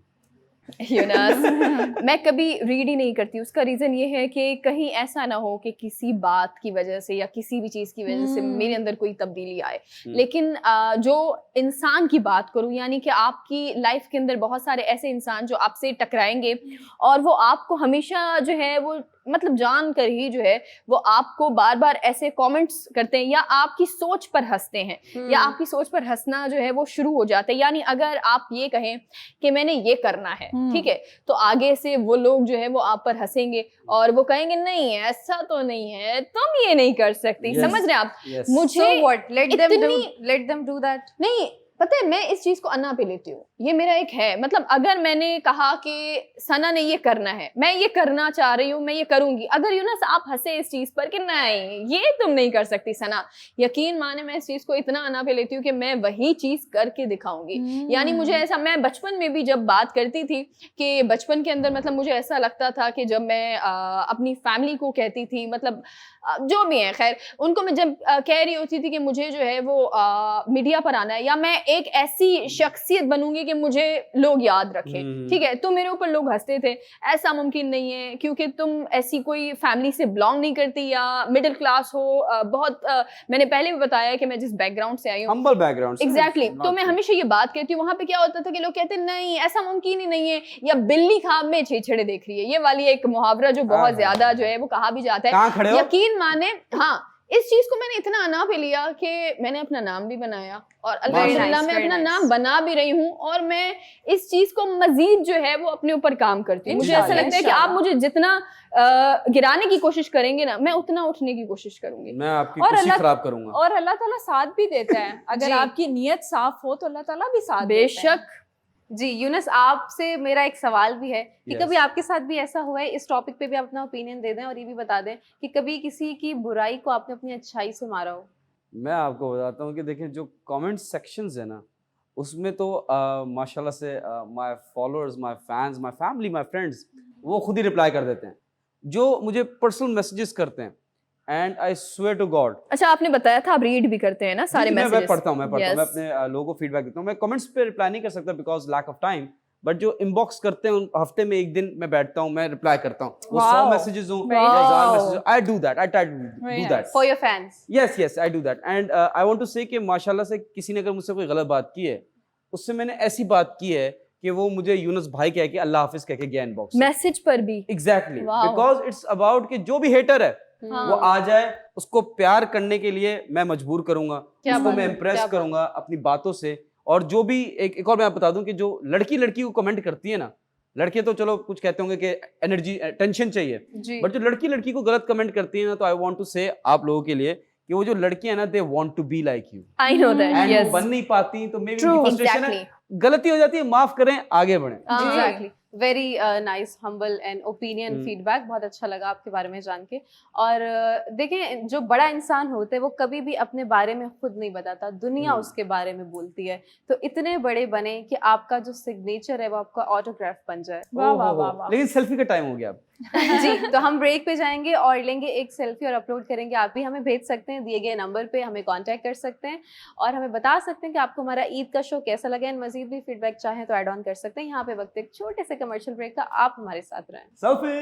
यूनस, मैं कभी रीड ही नहीं करती। उसका रीजन ये है कि कहीं ऐसा ना हो कि किसी बात की वजह से या किसी भी चीज की वजह से मेरे अंदर कोई तब्दीली आए। लेकिन जो इंसान की बात करूं, यानी कि आपकी लाइफ के अंदर बहुत सारे ऐसे इंसान जो आपसे टकराएंगे और वो आपको हमेशा जो है वो मतलब जान कर ही जो है वो आपको बार बार ऐसे कमेंट्स करते हैं या आपकी सोच पर हंसते हैं या आपकी सोच पर हंसना जो है वो शुरू हो जाता है। यानी अगर आप ये कहें कि मैंने ये करना है, ठीक है, तो आगे से वो लोग जो है वो आप पर हंसेंगे और वो कहेंगे नहीं ऐसा तो नहीं है, तुम ये नहीं कर सकती। Yes. समझ रहे हैं आप? Yes. मुझे So what? Let them do that. नहीं पता है, मैं इस चीज को अन्ना पे लेती हूँ, ये मेरा एक है। मतलब अगर मैंने कहा कि सना ने ये करना है, मैं ये करना चाह रही हूँ, मैं ये करूंगी, अगर यूनस आप हंसे इस चीज पर कि नहीं ये तुम नहीं कर सकती सना, यकीन माने मैं इस चीज को इतना अन्ना पे लेती हूँ कि मैं वही चीज करके दिखाऊंगी। यानी मुझे ऐसा, मैं बचपन में भी जब बात करती थी कि बचपन के अंदर मतलब मुझे ऐसा लगता था कि जब मैं अपनी फैमिली को कहती थी, मतलब जो भी है खैर, उनको मैं जब कह रही होती थी कि मुझे जो है वो मीडिया पर आना है या मैं एक ऐसी शख्सियत बनूंगी कि मुझे लोग याद रखें, ठीक है, तो मेरे ऊपर लोग हंसते थे, ऐसा मुमकिन नहीं है क्योंकि तुम ऐसी कोई फैमिली से बिलोंग नहीं करती या मिडिल क्लास हो। बहुत मैंने पहले भी बताया कि मैं जिस बैकग्राउंड से आई हूँ, हम्बल बैकग्राउंड। एग्जैक्टली, तो मैं हमेशा ये बात कहती हूँ। वहां पे क्या होता था कि लोग कहते नहीं ऐसा मुमकिन ही नहीं है, या बिल्ली खाब में छेछड़े देख रही है, ये वाली एक मुहावरा जो बहुत ज्यादा जो है वो कहा भी जाता कहाँ खड़े है। हो? यकीन माने, हाँ, इस चीज को मैंने इतना अना पे लिया कि मैंने अपना नाम भी बनाया और अल्हम्दुलिल्लाह मैं अपना नाम बना भी रही हूँ और मैं इस चीज को मजीद जो है वो अपने ऊपर काम करती हूँ। मुझे ऐसा लगता है कि आप मुझे जितना गिराने की कोशिश करेंगे ना, मैं उतना उठने की कोशिश करूंगी। मैं आपकी और खुशी अल्लाह- खराब करूंगा। और अल्लाह ताला साथ भी देता है अगर जी। आपकी नीयत साफ हो तो अल्लाह ताला भी साथ देता है। बेशक। जी यूनस, आपसे मेरा एक सवाल भी है कि Yes. कभी आपके साथ भी ऐसा हुआ है, इस टॉपिक पे भी आप अपना ओपिनियन दे दें और ये भी बता दें कि कभी किसी की बुराई को आपने अपनी अच्छाई से मारा हो। मैं आपको बताता हूँ कि देखिए जो कमेंट सेक्शंस है ना, उसमें तो माशाल्लाह से my followers, my fans, my family, my friends वो खुद ही रिप्लाई कर देते हैं जो मुझे पर्सनल मैसेजेस करते हैं, and I swear to God. अच्छा, आपने बताया था आप रीड भी करते हैं ना सारे मैं मैसेजेस? पढ़ता हूँ, मैं Yes. अपने लोगों को फीडबैक देता हूँ। मैं कमेंट्स पे रिप्लाई नहीं कर सकता because lack of time, but जो इनबॉक्स करते हैं उन हफ्ते में एक दिन मैं बैठता हूँ, मैं रिप्लाई करता हूँ। वो 100 Wow. मैसेजेस हो Very या 1000 nice. Messages, I do that, I try to Very do that nice. For your fans. Yes I do that, and I want to say कि माशाल्लाह से किसी ने अगर मुझसे कोई गलत बात की है, उससे मैंने ऐसी बात की है कि वो मुझे यूनुस भाई कह के अल्लाह हाफिज कह के गया इनबॉक्स। मैसेज पर भी? Exactly, Wow. Because it's about कि जो भी हेटर है हाँ। वो आ जाए, उसको प्यार करने के लिए मैं मजबूर करूंगा, क्या उसको बात मैं है, इम्प्रेस क्या बात। करूंगा अपनी बातों से। और जो भी एक और मैं आपको बता दूं कि जो लड़की को कमेंट करती है ना, लड़के तो चलो कुछ कहते होंगे कि एनर्जी टेंशन चाहिए, जी। बट जो लड़की को गलत कमेंट करती है ना, तो आई वांट टू से आप लोगों के लिए कि वो जो लड़कियां ना, they want to be like you, I know that, and yes, वो बन नहीं पाती, तो मे बी True, फ्रस्ट्रेशन है, exactly. गलती हो जाती है, माफ करें, आगे बढ़ें। Exactly, very nice humble and opinion feedback, बहुत अच्छा लगा आपके बारे में जान के। और देखें, जो बड़ा इंसान होते हैं वो कभी भी अपने बारे में खुद नहीं बताता, दुनिया उसके बारे में बोलती है। तो इतने बड़े बने कि आपका जो सिग्नेचर है वो आपका ऑटोग्राफ बन जाए। वाह वाह वाह वाह। लेकिन सेल्फी का टाइम हो गया अब। जी, तो हम ब्रेक पे जाएंगे और लेंगे एक सेल्फी और अपलोड करेंगे। आप भी हमें भेज सकते हैं, दिए गए नंबर पे हमें कांटेक्ट कर सकते हैं और हमें बता सकते हैं कि आपको हमारा ईद का शो कैसा लगा। एंड मजीद भी फीडबैक चाहें तो ऐड ऑन कर सकते हैं। यहाँ पे वक्त एक छोटे से कमर्शियल ब्रेक का, आप हमारे साथ रहें। सेल्फी।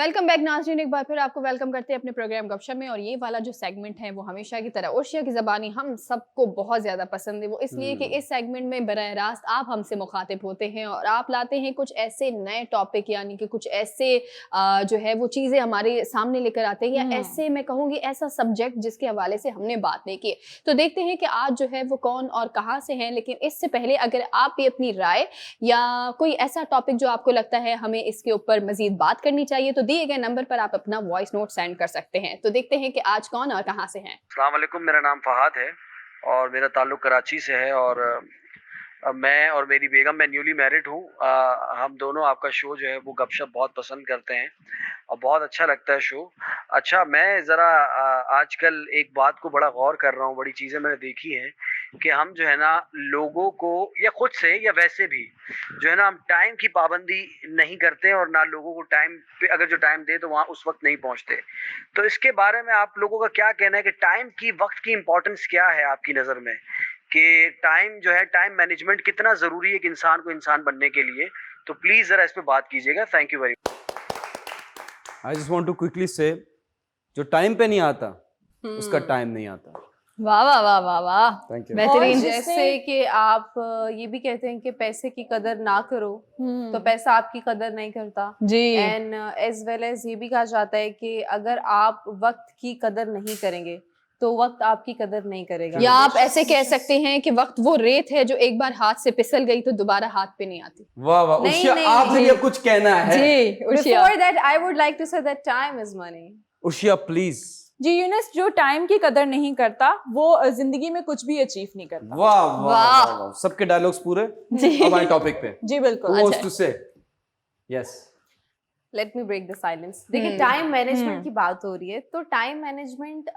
वेलकम बैक नाज़रीन, एक बार फिर आपको वेलकम करते हैं अपने प्रोग्राम गपशप में। और ये वाला जो सेगमेंट है वो हमेशा की तरह उर्शिया की ज़बानी हम सबको बहुत ज़्यादा पसंद है। वो इसलिए कि इस सेगमेंट में बराह रास्त आप हमसे मुखातिब होते हैं और आप लाते हैं कुछ ऐसे नए टॉपिक, यानी कि कुछ ऐसे जो है वो चीज़ें हमारे सामने लेकर आते हैं, या ऐसे मैं कहूँगी ऐसा सब्जेक्ट जिसके हवाले से हमने बात नहीं की। तो देखते हैं कि आज जो है वो कौन और कहाँ से हैं। लेकिन इससे पहले अगर आप भी अपनी राय या कोई ऐसा टॉपिक जो आपको लगता है हमें इसके ऊपर मजीद बात करनी चाहिए, तो दिए गए नंबर पर आप अपना वॉइस नोट सेंड कर सकते हैं। तो देखते हैं कि आज कौन और कहां से हैं। अस्सलाम वालेकुम, मेरा नाम फहाद है और मेरा ताल्लुक कराची से है। और मैं और मेरी बेगम, मैं न्यूली मैरिड हूँ। हम दोनों आपका शो जो है वो गपशप बहुत पसंद करते हैं और बहुत अच्छा लगता है शो। अच्छा, मैं ज़रा आजकल एक बात को बड़ा गौर कर रहा हूँ, बड़ी चीज़ें मैंने देखी हैं कि हम जो है ना लोगों को या खुद से या वैसे भी जो है ना हम टाइम की पाबंदी नहीं करते और ना लोगों को टाइम पे अगर जो टाइम दे तो वहाँ उस वक्त नहीं पहुँचते। तो इसके बारे में आप लोगों का क्या कहना है कि टाइम की, वक्त की इम्पोर्टेंस क्या है आपकी नज़र में, कि टाइम जो है, टाइम मैनेजमेंट कितना ज़रूरी है एक इंसान को इंसान बनने के लिए? तो प्लीज़ ज़रा इस पे बात कीजिएगा। Thank you very much. I just want to quickly say, जो टाइम पे नहीं आता उसका टाइम नहीं आता। वाह वाह वाह वाह वाह, थैंक यू। बेहतरीन। और जैसे कि आप ये भी कहते हैं कि पैसे की कदर ना करो तो पैसा आपकी कदर नहीं करता जी। एंड एज वेल एज ये भी कहा जाता है कि अगर आप वक्त की कदर नहीं करेंगे तो वक्त आपकी कदर नहीं करेगा। या आप ऐसे कह सकते हैं कि वक्त वो रेत है जो एक बार हाथ से फिसल गई तो दोबारा हाथ पे नहीं आती। वाह वाह, नहीं, उर्शिया नहीं, आपने भी जी। अब कुछ कहना है? जी उर्शिया। Before that, I would like to say that time is money. Urshiya please. जी यूनिस, जो टाइम की कदर नहीं करता वो जिंदगी में कुछ भी अचीव नहीं करता। वाह वाह वाह। वाह, वाह। सबके डायलॉग्स पूरे। जी। अब आए टॉपिक पे। जी बिल्कुल। Who wants to say? Yes. Let me break the silence. देखिए, टाइम मैनेजमेंट की बात हो रही है तो टाइम मैनेजमेंट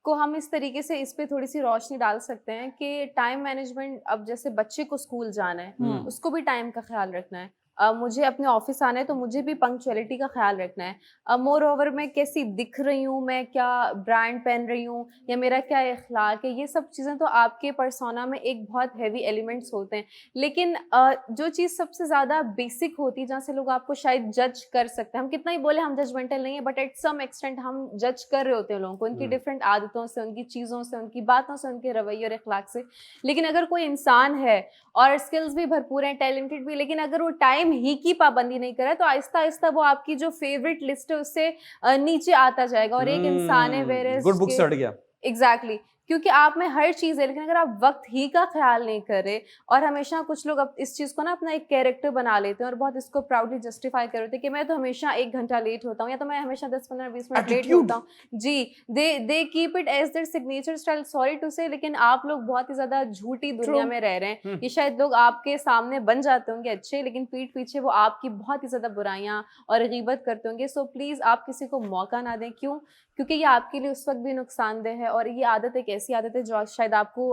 को हम इस तरीके से इस पे थोड़ी सी रोशनी डाल सकते हैं कि टाइम मैनेजमेंट, अब जैसे बच्चे को स्कूल जाना है उसको भी टाइम का ख्याल रखना है। मुझे अपने ऑफिस आना है तो मुझे भी पंक्चुअलिटी का ख्याल रखना है। मोर ओवर मैं कैसी दिख रही हूँ, मैं क्या ब्रांड पहन रही हूँ या मेरा क्या इखलाक है, ये सब चीज़ें तो आपके पर्सोना में एक बहुत हैवी एलिमेंट्स होते हैं। लेकिन जो चीज़ सबसे ज़्यादा बेसिक होती है जहाँ से लोग आपको शायद जज कर सकते हैं, हम कितना ही बोले हम जजमेंटल नहीं है बट एट सम एक्सटेंट हम जज कर रहे होते हैं लोगों को उनकी डिफरेंट आदतों से, उनकी चीज़ों से, उनकी बातों से, उनके रवैये और इखलाक से। लेकिन अगर कोई इंसान है और स्किल्स भी भरपूर हैं, टैलेंटेड भी, लेकिन अगर वो टाइम ही की पाबंदी नहीं करे तो आहिस्ता आहिस्ता वो आपकी जो फेवरेट लिस्ट है उससे नीचे आता जाएगा। और एक इंसान है वेर गुड बुक स्टार्ट गया। एग्जैक्टली, क्योंकि आप में हर चीज़ है लेकिन अगर आप वक्त ही का ख्याल नहीं करें, और हमेशा कुछ लोग अब इस चीज़ को ना अपना एक कैरेक्टर बना लेते हैं और बहुत इसको प्राउडली जस्टिफाई कर होते हैं कि मैं तो हमेशा 1 घंटा लेट होता हूँ या तो मैं हमेशा 10-15-20 मिनट लेट होता हूँ। जी, they keep it as their signature style, sorry to say, लेकिन आप लोग बहुत ही ज़्यादा झूठी दुनिया में रह रहे हैं। ये शायद लोग आपके सामने बन जाते होंगे अच्छे, लेकिन पीठ पीछे वो आपकी बहुत ही ज़्यादा बुराइयाँ और गीबत करते होंगे। सो प्लीज़ आप किसी को मौका ना दें। क्यों? क्योंकि ये आपके लिए उस वक्त भी नुकसानदेह है और ये आदत एक ऐसी आदत है जो शायद आपको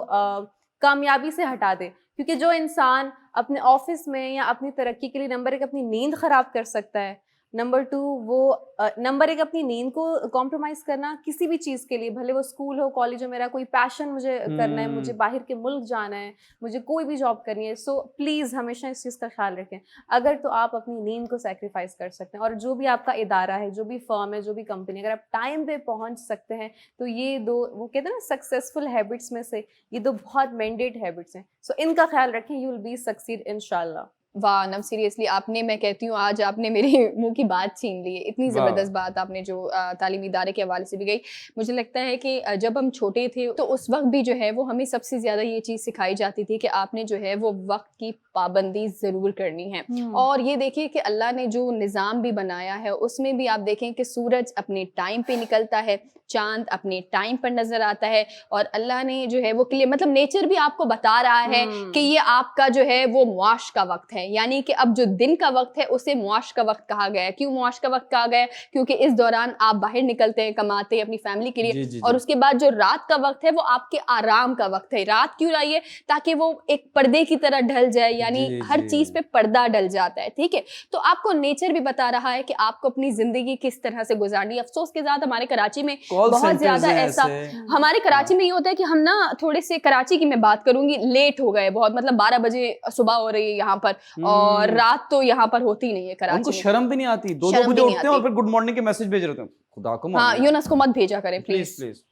कामयाबी से हटा दे। क्योंकि जो इंसान अपने ऑफिस में या अपनी तरक्की के लिए नंबर 1 अपनी नींद खराब कर सकता है, नंबर 2 वो नंबर 1 अपनी नींद को कॉम्प्रोमाइज़ करना किसी भी चीज़ के लिए, भले वो स्कूल हो, कॉलेज हो, मेरा कोई पैशन मुझे करना है, मुझे बाहर के मुल्क जाना है, मुझे कोई भी जॉब करनी है। सो प्लीज़ हमेशा इस चीज़ का ख्याल रखें। अगर तो आप अपनी नींद को सेक्रीफाइस कर सकते हैं और जो भी आपका इदारा है, जो भी फर्म है, जो भी कंपनी, अगर आप टाइम पे पहुंच सकते हैं तो ये 2, वो कहते हैं ना सक्सेसफुल हैबिट्स में से ये 2 बहुत मैंडेट हैबिट्स हैं। सो इनका ख्याल रखें, यू विल बी सक्सीड इंशाल्लाह। वाह नम, सीरियसली आपने, मैं कहती हूँ आज आपने मेरे मुंह की बात छीन ली है। इतनी ज़बरदस्त बात आपने जो तालीमी इदारे के हवाले से भी गई। मुझे लगता है कि जब हम छोटे थे तो उस वक्त भी जो है वो हमें सबसे ज़्यादा ये चीज़ सिखाई जाती थी कि आपने जो है वो वक्त की पाबंदी ज़रूर करनी है। और ये देखिए कि अल्लाह ने जो निज़ाम भी बनाया है उसमें भी आप देखें कि सूरज अपने टाइम पे निकलता है, चांद अपने टाइम पर नजर आता है, और अल्लाह ने जो है वो क्लियर, मतलब नेचर भी आपको बता रहा है कि ये आपका जो है वो मुआश का वक्त है। यानी कि अब जो दिन का वक्त है उसे मुआश का वक्त कहा गया है। क्यों मुआश का वक्त कहा गया है? क्योंकि इस दौरान आप बाहर निकलते हैं, कमाते हैं अपनी फैमिली के लिए। जी। और उसके बाद जो रात का वक्त है वो आपके आराम का वक्त है। रात क्यों रही है? ताकि वो एक पर्दे की तरह ढल जाए, यानी हर चीज पे पर्दा डल जाता है। ठीक है, तो आपको नेचर भी बता रहा है कि आपको अपनी जिंदगी किस तरह से गुजारनी है। अफसोस के साथ हमारे कराची में बहुत ज्यादा ऐसा, हमारे कराची में ये होता है कि हम ना थोड़े से, कराची की मैं बात करूंगी, लेट हो गए बहुत, मतलब 12 बजे सुबह हो रही है यहाँ पर, और हम्म। रात तो यहाँ पर होती नहीं है उनको कराची में। शर्म भी नहीं आती, 2-2 शर्म बजे भी नहीं उठते हैं और आती। फिर गुड मॉर्निंग के मैसेज भेज रहे होते हैं। खुदा को हाँ, मानो यूनस को मत भेजा करें प्लीज प्लीज। प्लीज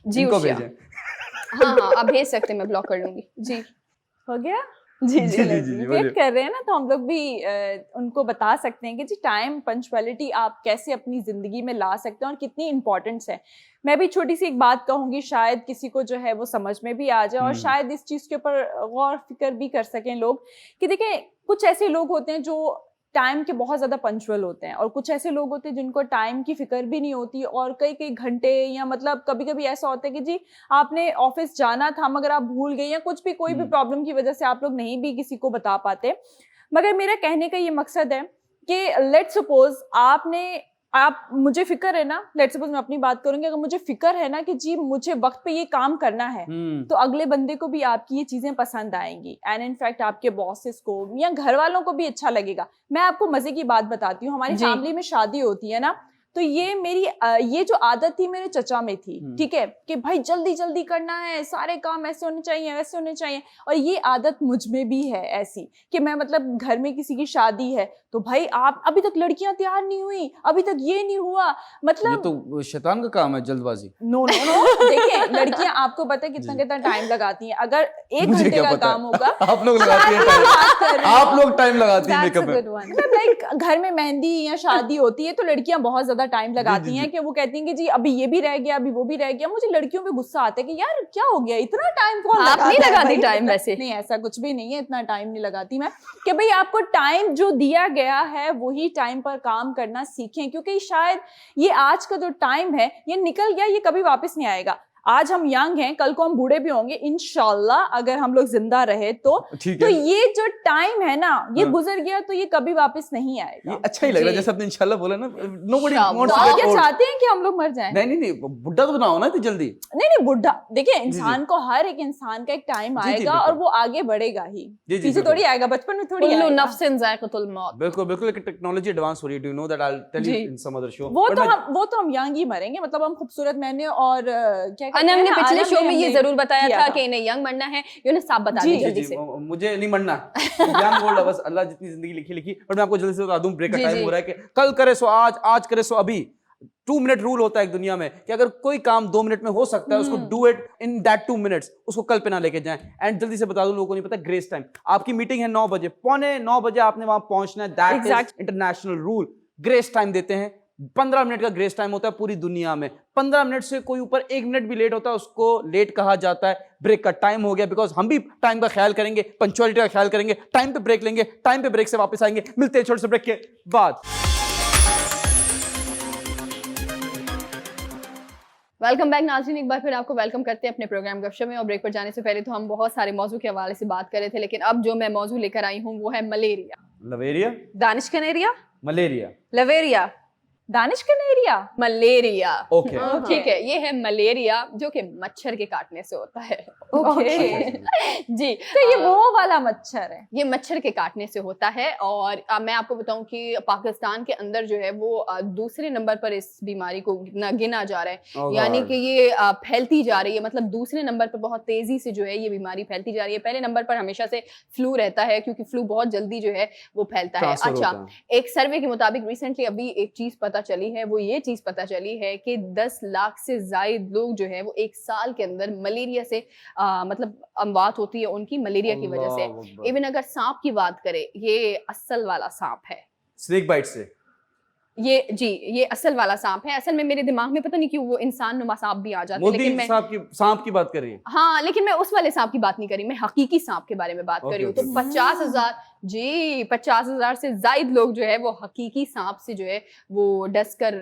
जी इनको उशिया। भेजें। हाँ, आप भेज सकते हैं, मैं ब्लॉक कर लूंगी जी। हो गया। जी जी, जी, जी, जी, वेट बोलिए। कर रहे हैं ना, तो हम लोग भी उनको बता सकते हैं कि जी टाइम पंचुअलिटी आप कैसे अपनी जिंदगी में ला सकते हैं और कितनी इंपॉर्टेंस है। मैं भी छोटी सी एक बात कहूंगी, शायद किसी को जो है वो समझ में भी आ जाए और शायद इस चीज के ऊपर गौर फिक्र भी कर सकें लोग कि देखें, कुछ ऐसे लोग होते हैं जो टाइम के बहुत ज्यादा पंचुअल होते हैं और कुछ ऐसे लोग होते हैं जिनको टाइम की फिक्र भी नहीं होती और कई कई घंटे या मतलब कभी कभी ऐसा होता है कि जी आपने ऑफिस जाना था मगर आप भूल गए या कुछ भी कोई भी प्रॉब्लम की वजह से आप लोग नहीं भी किसी को बता पाते। मगर मेरा कहने का ये मकसद है कि लेट्स सपोज आप मुझे फिक्र है ना, लेट्स सपोज मैं अपनी बात करूंगी, अगर मुझे फिक्र है ना कि जी मुझे वक्त पे ये काम करना है तो अगले बंदे को भी आपकी ये चीजें पसंद आएंगी एंड इनफैक्ट आपके बॉसेस को या घर वालों को भी अच्छा लगेगा। मैं आपको मजे की बात बताती हूँ, हमारी फैमिली में शादी होती है ना, तो ये मेरी ये जो आदत थी मेरे चचा में थी, ठीक है, कि भाई जल्दी जल्दी करना है, सारे काम ऐसे होने चाहिए वैसे होने चाहिए। और ये आदत मुझ में भी है ऐसी कि मैं मतलब घर में किसी की शादी है तो भाई आप अभी तक लड़कियां तैयार नहीं हुई, अभी तक ये नहीं हुआ, ये मतलब तो शैतान का काम है, जल्दबाजी। नो नो नो देखिए लड़कियां आपको पता है कितना कितना टाइम लगाती हैं, अगर 1 मुझे घंटे क्या का पता काम है? होगा आप लोग लगाती हैं टाइम, बात कर रही आप हूँ। लोग टाइम लगाती हैं That's a मेकअप में। good one. मतलब लाइक घर में मेहंदी या शादी होती है तो लड़कियां बहुत ज्यादा टाइम लगाती जी, हैं जी। कि वो कहती हैं कि जी अभी ये भी रह गया, अभी वो भी रह गया। मुझे लड़कियों पे गुस्सा आता है कि यार क्या हो गया, इतना टाइम कौन आप लगाता नहीं है लगाती भाई? टाइम वैसे? नहीं, ऐसा कुछ भी नहीं है, इतना टाइम नहीं लगाती मैं। कि भाई आपको टाइम जो दिया गया है वही टाइम पर काम करना सीखें, क्योंकि शायद ये आज का जो टाइम है ये निकल गया, ये कभी वापस नहीं आएगा। आज हम यंग हैं, कल को हम बूढ़े भी होंगे इंशाल्लाह, अगर हम लोग जिंदा रहे तो ठीक तो है, ये जो टाइम है ना ये हाँ। गुजर गया तो ये कभी वापस नहीं आएगा। ये अच्छा ही लग रहा है जी। जैसे आपने इंशाल्लाह बोला ना। नोबडी शाबाश। वांट्स तो टू आप गेट क्या ओल्ड। चाहते हैं कि हम लोग मर जाएं? नहीं नहीं नहीं, बुढ़ा तो ना हो ना इतनी जल्दी। नहीं बुढ़ा, देखिए इंसान को, हर एक इंसान का एक टाइम जी, जी, आएगा बिल्कुल। और वो आगे बढ़ेगा ही, जी, जी, पीछे बिल्कुल। थोड़ी आएगा, बचपन में थोड़ी कुल्लू आएगा। नफ्सिन ज़ाइक़तुल मौत। बिल्कुल बिल्कुल, लेकिन टेक्नोलॉजी एडवांस हो रही है, do you know that, I will tell you जी। In some other show. वो तो हम यंग ही मरेंगे, मतलब हम खूबसरत, मैंने और क्या कहते अनम ने हैं, पिछले आलम शो में ये हमने जरूर बताया किया था कि इन्हें यंग मरना है। यूनुस साहब बता जी, दें जी जल्दी जी, से। मुझे नहीं मरना, यंग ओल्ड, बस अल्लाह जितनी जिंदगी लिखी लिखी। बट मैं आपको जल्दी से बता दूं, ब्रेक का जी, टाइम जी। हो रहा है कि कल करे सो आज, आज करे सो अभी। 2 मिनट रूल होता है एक दुनिया में कि अगर कोई काम 2 मिनट में हो सकता है उसको do it in that 2 minutes, उसको कल पे ना लेके जाएं। एंड जल्दी से बता दूं, लोगों को नहीं पता, ग्रेस टाइम, आपकी मीटिंग है 9 बजे, 8:45 बजे आपने वहां पहुंचना है, that is international rule. Grace time देते हैं, 15 मिनट का ग्रेस टाइम होता है पूरी दुनिया में। 15 मिनट से कोई ऊपर 1 मिनट भी लेट होता है उसको लेट कहा जाता है। ब्रेक का टाइम हो गया, बिकॉज हम भी टाइम का ख्याल करेंगे, पंक्चुअलिटी का ख्याल करेंगे, टाइम पे ब्रेक लेंगे, टाइम पे ब्रेक से वापस आएंगे। मिलते हैं छोटे से ब्रेक के बाद। वेलकम बैक नाज़रीन, एक बार फिर आपको वेलकम करते हैं अपने प्रोग्राम गपशप में। और ब्रेक पर जाने से पहले तो हम बहुत सारे मौजू के हवाले से बात कर रहे थे, लेकिन अब जो मैं मौजू लेकर आई हूँ वो है malaria. Loveria, Danish Kaneria, malaria, loveria, Danish Kaneria. Malaria, okay ठीक है, ये है मलेरिया जो कि मच्छर के काटने से होता है। ओके जी, तो ये वो वाला मच्छर है। ये मच्छर के काटने से होता है। और मैं आपको बताऊं कि पाकिस्तान के अंदर जो है वो दूसरे नंबर पर इस बीमारी को गिना जा रहा है। Oh यानी God. कि ये फैलती जा रही है, मतलब दूसरे नंबर पर बहुत तेजी से जो है ये बीमारी फैलती जा रही है। पहले नंबर पर हमेशा से फ्लू रहता है, क्योंकि फ्लू बहुत जल्दी जो है वो फैलता है। Transfer अच्छा, होता है। एक सर्वे के मुताबिक रिसेंटली अभी एक चीज पता चली है, वो ये चीज पता चली है कि 10 लाख से ज्यादा लोग जो है वो एक साल के अंदर मलेरिया से मतलब अमवात होती है उनकी मलेरिया की वजह से। अल्लाह अकबर। इवन अगर सांप की बात करें, ये असल वाला सांप है। स्नेक बाइट से। ये असल वाला सांप है। असल में मेरे दिमाग में पता नहीं क्यों वो इंसान नुमा सांप भी आ जाते हैं, मोदी लेकिन मैं सांप की बात कर रही है। हाँ, लेकिन मैं उस वाले सांप की बात नहीं करी, मैं हकीकी सांप के बारे में बात कर रही हूँ। तो Okay. 50,000 जी 50,000 से ज्यादा लोग जो है वो हकीकी सांप से जो है वो डस कर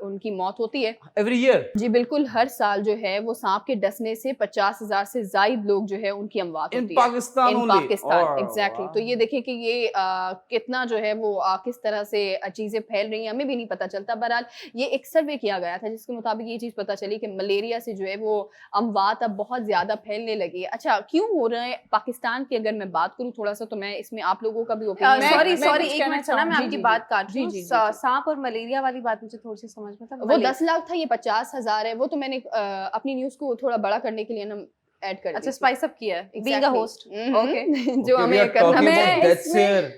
उनकी मौत होती है। Every year. जी बिल्कुल, हर साल जो है वो सांप के डसने से 50,000 से ज्यादा लोग जो है उनकी अमवात इन होती है। पाकिस्तान इन only? Pakistan, Oh, exactly. wow. तो ये देखिए कि ये कितना जो है वो किस तरह से चीजें फैल रही हैं, हमें भी नहीं पता चलता। बहरहाल ये एक सर्वे किया गया था जिसके मुताबिक ये चीज पता चली कि मलेरिया से जो है वो अमवात अब बहुत ज्यादा फैलने लगी है। अच्छा, क्यों हो रहा है पाकिस्तान की अगर मैं बात करूँ थोड़ा सा, तो मैं इसमें आप लोगों का भी ओपिनियन सॉरी मैं सॉरी कुछ एक कहना मिनट सुना, मैं चाहूंगी। आपकी जी, बात काट रही हूँ। जी, जी, जी। सांप और मलेरिया वाली बात मुझे थोड़ी सी समझ में, मतलब वो 10 लाख था, ये 50,000 है। वो तो मैंने अपनी न्यूज को थोड़ा बड़ा करने के लिए ना ऐड कर दी अच्छा थी। स्पाइस अप किया है being a Exactly. Host hmm, okay जो हमें करना talking मैं about deaths इसमें- here.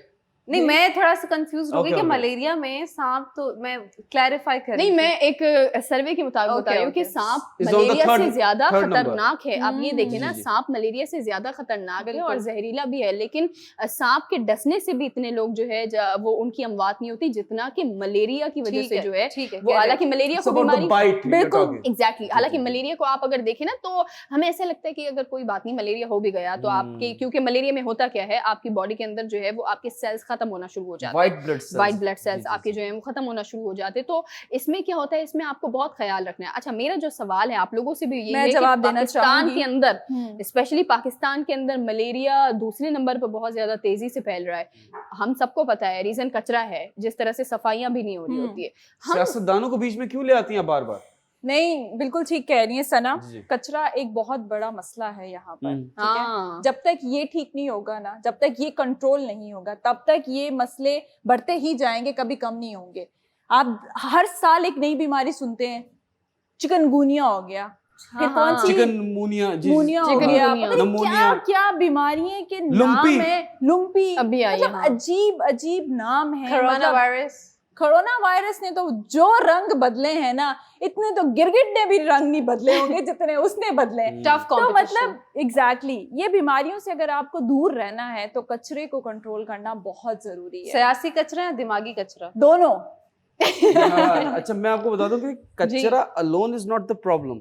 नहीं मैं थोड़ा सा कंफ्यूज हो गई Okay, कि okay. मलेरिया में सांप तो मैं क्लैरिफाई कर नहीं रही मैं एक सर्वे के मुताबिक बता Okay, रही हूँ कि okay. सांप It's on the मलेरिया से third- ज्यादा third number. खतरनाक है। आप ये देखिए ना, जी, जी। सांप मलेरिया से ज्यादा खतरनाक है और बिल्कुल। जहरीला भी है, लेकिन सांप के डसने से भी इतने लोग जो है वो उनकी अमवात नहीं होती जितना कि मलेरिया की वजह से जो है ठीक है वो, हालांकि मलेरिया It's को about the बीमारी bite. you're बिल्कुल talking. एग्जैक्टली हालांकि जी, जी। मलेरिया को आप अगर देखें ना तो हमें ऐसा लगता है कि अगर कोई बात नहीं मलेरिया हो भी गया तो आपके, हम्म। क्योंकि मलेरिया में होता क्या है, आपकी बॉडी के अंदर जो है वो आपके सेल्स खत्म होना शुरू हो जाते हैं, White blood cells. White blood जी, सेल्स जी, आपके जी। जो है वो खत्म होना शुरू हो जाते हैं। तो इसमें क्या होता है, इसमें आपको बहुत ख्याल रखना है। अच्छा मेरा जो सवाल है आप लोगों से भी ये मैं है कि जवाब देना पाकिस्तान चाहूंगी। के अंदर, हम्म। स्पेशली पाकिस्तान के अंदर मलेरिया दूसरे नंबर पर बहुत ज्यादा तेजी से फैल रहा है। हम सबको पता है रीजन कचरा है, जिस तरह से सफाइयां भी नहीं हो रही होती है। हम सियासतदानों को बीच में क्यों ले आती हैं बार बार? नहीं बिल्कुल ठीक कह रही है सना, जी। कचरा एक बहुत बड़ा मसला है यहाँ पर। ठीक है, हाँ जब तक ये ठीक नहीं होगा ना, जब तक ये कंट्रोल नहीं होगा, तब तक ये मसले बढ़ते ही जाएंगे, कभी कम नहीं होंगे। आप हर साल एक नई बीमारी सुनते हैं, चिकनगुनिया हो गया, फिर हाँ, कौन सी चिकनगुनिया जी, मूनिया हो गया, चिकनगुनिया, पता नहीं नमोनिया, क्या क्या बीमारियां के नाम लुम्पी। है, लुम्पी, अभी आई है, मतलब हाँ। अजीब अजीब नाम है। कोरोना मतलब वायरस कोरोना वायरस ने तो जो रंग बदले हैं ना, इतने तो गिरगिट ने भी रंग नहीं बदले होंगे जितने उसने बदले हैं। टफ तो कंपटीशन मतलब एग्जैक्टली ये बीमारियों से अगर आपको दूर रहना है तो कचरे को कंट्रोल करना बहुत जरूरी है, सियासी कचरा या दिमागी कचरा दोनों। हाँ, अच्छा मैं आपको बता दूं कि कचरा alone is not the problem.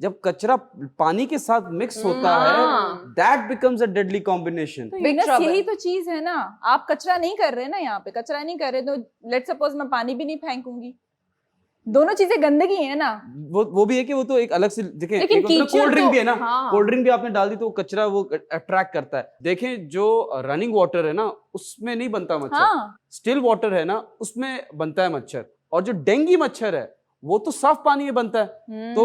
जब कचरा पानी के साथ मिक्स होता है, हाँ। That becomes a deadly combination. तो Big यूनस trouble. यही तो चीज है ना, आप कचरा नहीं कर रहे ना, यहाँ पे कचरा नहीं कर रहे तो लेट सपोज मैं पानी भी नहीं फेंकूंगी, दोनों चीजें गंदगी है ना। वो भी है कि वो तो एक अलग से देखें, लेकिन कीचड़ कोल्ड ड्रिंक तो- भी है ना, हाँ। कोल्ड ड्रिंक भी आपने डाल दी तो वो कचरा वो अट्रैक्ट करता है। देखें जो रनिंग वाटर है ना उसमें नहीं बनता मच्छर, हाँ स्टिल वाटर है ना उसमें बनता है मच्छर, और जो डेंगी मच्छर है वो तो साफ पानी में बनता है। तो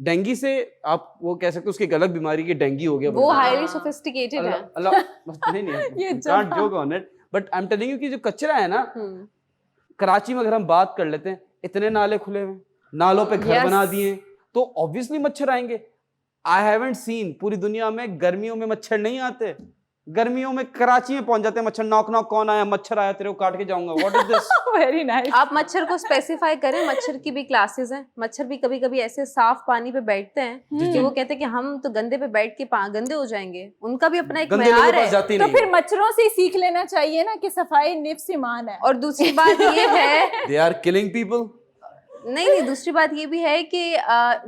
डेंगी से आप वो कह सकते हो उसकी एक अलग बीमारी की डेंगी हो गया वो बोलते हैं। हाईली हाँ। सोफिस्टिकेटेड है नहीं ये can't joke on it, but I am telling you कि जो कचरा है ना, कराची में अगर हम बात कर लेते हैं, इतने नाले खुले हुए, नालों पे घर Yes. बना दिए, तो ऑब्वियसली मच्छर आएंगे। आई हैवंट सीन पूरी दुनिया में गर्मियों में मच्छर नहीं आते, गर्मियों में कराची में पहुंच जाते हैं मच्छर। नॉक नॉक कौन आया, मच्छर आया, तेरे को काट के जाऊंगा, what is this? Very nice. आप मच्छर को स्पेसिफाई करें, मच्छर की भी क्लासेस हैं। मच्छर भी कभी कभी ऐसे साफ पानी पे बैठते हैं जी, कि वो कहते हैं कि हम तो गंदे पे बैठ के गंदे हो जाएंगे, उनका भी अपना एक गंदे लोगों मेयार के पास है। जाते ही तो नहीं, फिर मच्छरों से ही सीख लेना चाहिए ना कि सफाई निफ्स ईमान है। और दूसरी बात ये है दे आर किलिंग पीपल। नहीं दूसरी बात ये भी है कि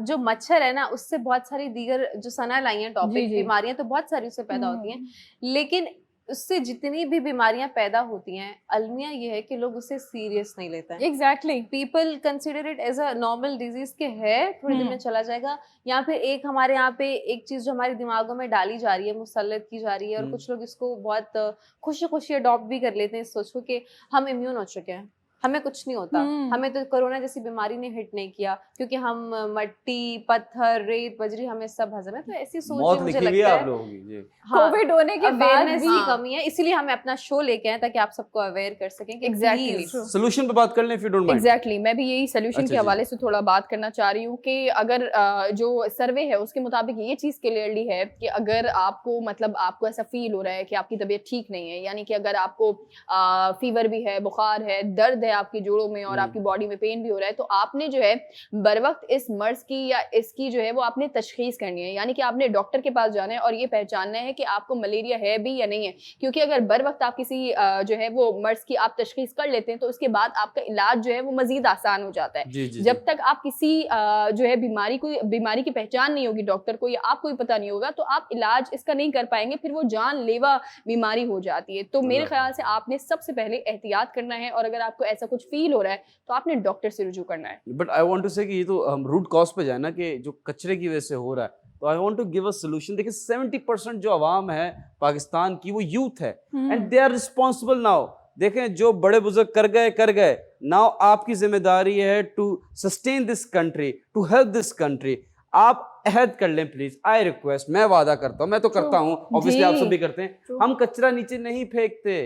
जो मच्छर है ना उससे बहुत सारी दीगर जो सना लाई हैं टॉपिक, जी। बीमारियां तो बहुत सारी उससे पैदा होती हैं, लेकिन उससे जितनी भी बीमारियां पैदा होती हैं, अलमिया ये है कि लोग उसे सीरियस नहीं लेते हैं। Exactly. People consider it as a normal disease के है, थोड़ी देर में चला जाएगा। या फिर एक हमारे यहाँ पे एक चीज जो हमारे दिमागों में डाली जा रही है, मुसल्लत की जा रही है, और कुछ लोग इसको बहुत खुशी खुशी अडॉप्ट भी कर लेते हैं इस सोच को कि हम इम्यून हो चुके हैं, हमें कुछ नहीं होता, हमें तो कोरोना जैसी बीमारी ने हिट नहीं किया क्योंकि हम मट्टी, पत्थर, रेत, बजरी हमें सब हजम है। तो ऐसी सोच मौत जो मुझे लिखी हुई है लगता आप है लोगों की जी। कोविड होने के बाद अवेयरनेस भी की कमी है, इसीलिए हमें अपना शो लेके आए ताकि आप सबको अवेयर कर सकें कि Exactly. please, सोल्यूशन पे बात कर लें if you don't mind. Exactly मैं भी यही सोल्यूशन अच्छा के जी। हवाले से थोड़ा बात करना चाह रही हूँ कि अगर जो सर्वे है उसके मुताबिक ये चीज़ क्लियरली है कि अगर आपको मतलब आपको ऐसा फील हो रहा है कि आपकी तबीयत ठीक नहीं है, यानी कि अगर आपको फीवर भी है, बुखार है, दर्द है आपकी जोड़ों में और आपकी बॉडी में पेन भी हो रहा है, तो आपने जो है बर वक्त इस मर्ज की या इसकी जो है वो आपने तशखीस करनी है, यानी कि आपने डॉक्टर के पास जाना है और ये पहचानना है कि आपको मलेरिया है भी या नहीं है। क्योंकि अगर बर वक्त आप किसी जो है वो मर्ज की आप तशखीस कर लेते हैं तो उसके बाद आपका इलाज जो है वो मजीद आसान हो जाता है। जी जी जब तक आप किसी जो है बीमारी की पहचान नहीं होगी डॉक्टर को या आपको ही पता नहीं होगा, तो आप इलाज इसका नहीं कर पाएंगे, फिर वो जानलेवा बीमारी हो जाती है। तो मेरे ख्याल से आपने सबसे पहले एहतियात करना है, और अगर आपको ऐसा कुछ फील हो रहा है तो आपने डॉक्टर से रुजू करना है। But I want to say कि ये तो हम रूट कॉज पे जाए ना कि जो कचरे की वजह से हो रहा है, तो I want to give a solution. देखिए 70% जो आवाम है पाकिस्तान की वो यूथ है, and they are responsible now. देखें जो बड़े बुजुर्ग कर गए, नाउ आपकी जिम्मेदारी है to sustain this country, to help this country. आप अहद कर लें प्लीज, आई रिक्वेस्ट। मैं वादा करता हूँ, मैं तो करता हूँ, ऑब्वियसली आप सब भी करते हैं। हम कचरा नीचे नहीं फेंकते,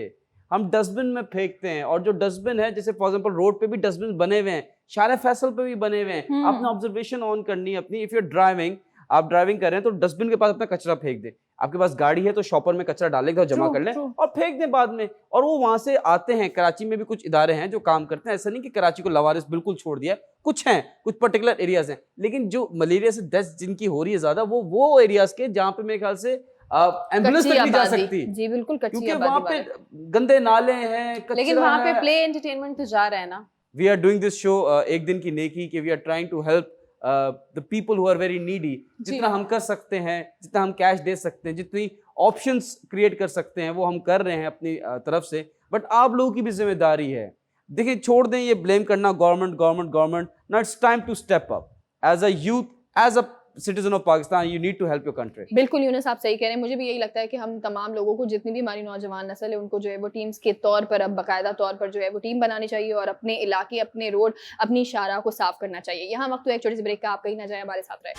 हम डस्टबिन में फेंकते हैं। और जो डस्टबिन है, जैसे फॉर एग्जांपल रोड पे भी डस्टबिन बने हुए हैं, शारे फैसल पे भी बने हुए हैं। आपने ऑब्जर्वेशन ऑन करनी है अपनी। इफ यू आर ड्राइविंग, आप ड्राइविंग कर रहे हैं तो डस्टबिन के पास अपना कचरा फेंक दे, आपके पास गाड़ी है तो शॉपर में कचरा डालेगा, जमा कर लें और फेंक दें बाद में, और वो वहां से आते हैं। कराची में भी कुछ इदारे हैं जो काम करते हैं, ऐसा नहीं कि कराची को लवारिस बिल्कुल छोड़ दिया, कुछ हैं, कुछ पर्टिकुलर एरियाज हैं, लेकिन जो मलेरिया से डेथ जिनकी हो रही है ज्यादा वो एरियाज के जहाँ पे मेरे ख्याल से एम्बुलेंस तक नहीं जा सकती, जी बिल्कुल, क्योंकि वहाँ पे गंदे नाले हैं, लेकिन वहाँ पे प्ले एंटरटेनमेंट तो जा रहा है ना। We are doing this show एक दिन की नेकी कि we are trying to help the people who are very needy. जितना हम कर सकते हैं, जितना हम कैश दे सकते हैं, जितनी ऑप्शंस क्रिएट कर सकते हैं वो हम कर रहे हैं अपनी तरफ से, बट आप लोगों की भी जिम्मेदारी है। देखिए, छोड़ दें ये ब्लेम करना government. Now it's time to step up as a youth, as a citizen of Pakistan, you need to help your country. बिल्कुल यूनुस, आप सही कह रहे हैं। मुझे भी यही लगता है कि हम तमाम लोगों को, जितनी भी हमारी नौजवान नस्ल है, उनको जो है वो टीम्स के तौर पर, अब बाकायदा तौर पर जो है वो टीम बनानी चाहिए और अपने इलाके, अपने रोड, अपनी शारा को साफ करना चाहिए। यहाँ वक्त तो एक छोटी सी ब्रेक का, आप कहीं ना जाए, हमारे साथ रहे।